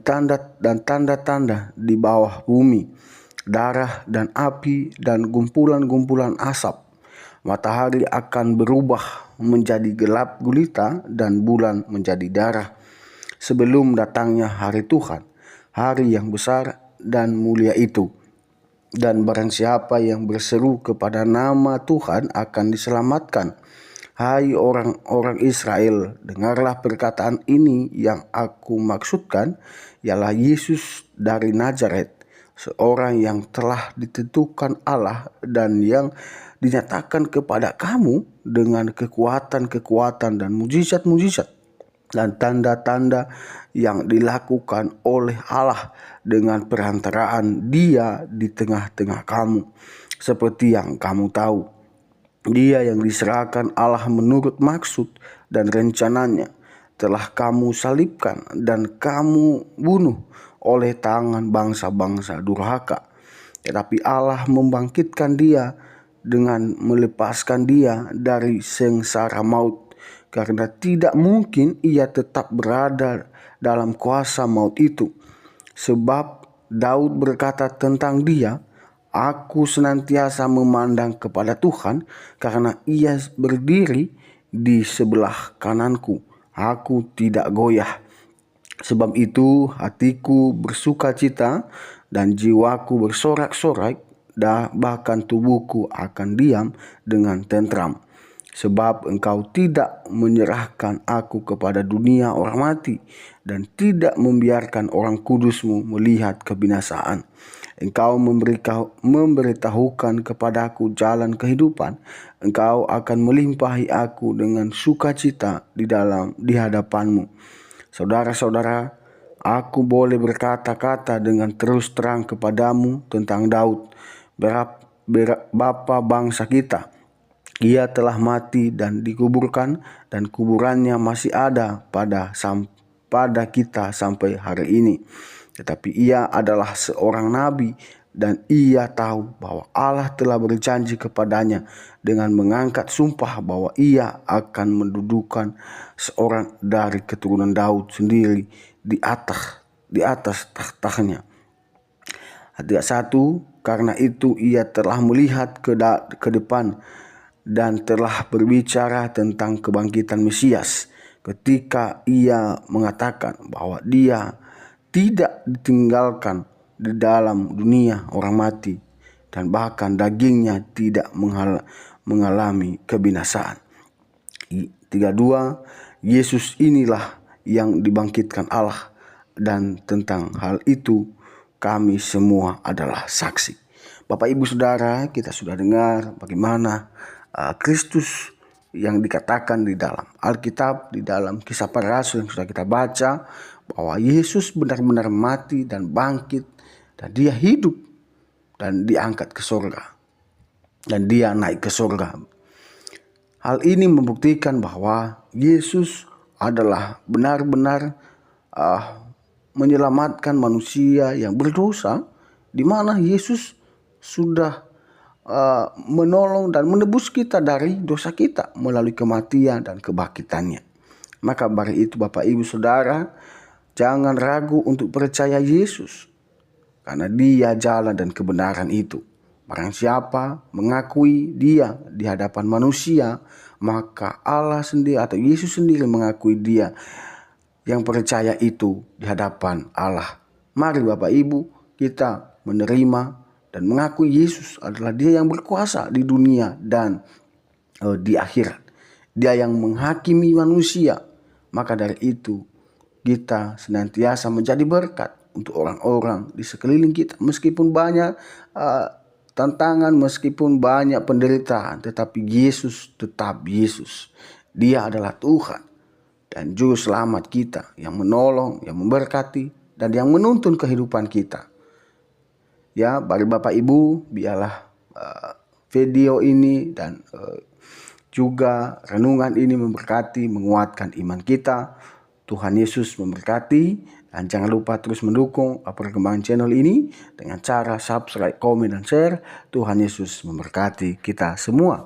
tanda-tanda di bawah bumi, darah dan api dan gumpulan-gumpulan asap. Matahari akan berubah menjadi gelap gulita dan bulan menjadi darah, sebelum datangnya hari Tuhan, hari yang besar dan mulia itu. Dan barang siapa yang berseru kepada nama Tuhan akan diselamatkan. Hai orang-orang Israel, dengarlah perkataan ini yang aku maksudkan, ialah Yesus dari Nazaret, seorang yang telah ditentukan Allah dan yang dinyatakan kepada kamu dengan kekuatan-kekuatan dan mujizat-mujizat dan tanda-tanda yang dilakukan oleh Allah dengan perantaraan Dia di tengah-tengah kamu. Seperti yang kamu tahu, Dia yang diserahkan Allah menurut maksud dan rencananya telah kamu salibkan dan kamu bunuh oleh tangan bangsa-bangsa durhaka. Tetapi Allah membangkitkan Dia dengan melepaskan Dia dari sengsara maut, karena tidak mungkin Ia tetap berada dalam kuasa maut itu. Sebab Daud berkata tentang Dia, "Aku senantiasa memandang kepada Tuhan, karena Ia berdiri di sebelah kananku. Aku tidak goyah. Sebab itu hatiku bersuka cita dan jiwaku bersorak-sorai, bahkan tubuhku akan diam dengan tentram. Sebab Engkau tidak menyerahkan aku kepada dunia orang mati, dan tidak membiarkan orang kudus-Mu melihat kebinasaan. Engkau memberitahukan kepadaku jalan kehidupan. Engkau akan melimpahi aku dengan sukacita di hadapan-Mu. Saudara-saudara, aku boleh berkata-kata dengan terus terang kepadamu tentang Daud, bapa bangsa kita. Ia telah mati dan dikuburkan, dan kuburannya masih ada pada kita sampai hari ini. Tetapi ia adalah seorang nabi, dan ia tahu bahwa Allah telah berjanji kepadanya dengan mengangkat sumpah bahwa ia akan mendudukan seorang dari keturunan Daud sendiri di atas tahtanya. Ayat 1, karena itu ia telah melihat ke depan dan telah berbicara tentang kebangkitan Mesias, ketika ia mengatakan bahwa Dia tidak ditinggalkan di dalam dunia orang mati, dan bahkan dagingnya tidak mengalami kebinasaan. 32, Yesus inilah yang dibangkitkan Allah, dan tentang hal itu kami semua adalah saksi. Bapak Ibu Saudara, kita sudah dengar bagaimana Kristus yang dikatakan di dalam Alkitab, di dalam Kisah Para Rasul yang sudah kita baca, bahwa Yesus benar-benar mati dan bangkit, dan dia hidup dan diangkat ke surga, dan dia naik ke surga. Hal ini membuktikan bahwa Yesus adalah benar-benar menyelamatkan manusia yang berdosa, di mana Yesus sudah menolong dan menebus kita dari dosa kita melalui kematian dan kebangkitannya. Maka dari itu Bapak Ibu Saudara, jangan ragu untuk percaya Yesus, karena dia jalan dan kebenaran itu. Barang siapa mengakui dia di hadapan manusia, maka Allah sendiri atau Yesus sendiri mengakui dia yang percaya itu di hadapan Allah. Mari Bapak Ibu, kita menerima dan mengakui Yesus adalah dia yang berkuasa di dunia dan di akhirat. Dia yang menghakimi manusia. Maka dari itu kita senantiasa menjadi berkat untuk orang-orang di sekeliling kita. Meskipun banyak tantangan, meskipun banyak penderitaan, tetapi Yesus tetap Yesus. Dia adalah Tuhan dan Juru Selamat kita, yang menolong, yang memberkati, dan yang menuntun kehidupan kita. Ya, bagi Bapak Ibu, biarlah video ini dan juga renungan ini memberkati, menguatkan iman kita. Tuhan Yesus memberkati. Dan jangan lupa terus mendukung perkembangan channel ini dengan cara subscribe, komen, dan share. Tuhan Yesus memberkati kita semua.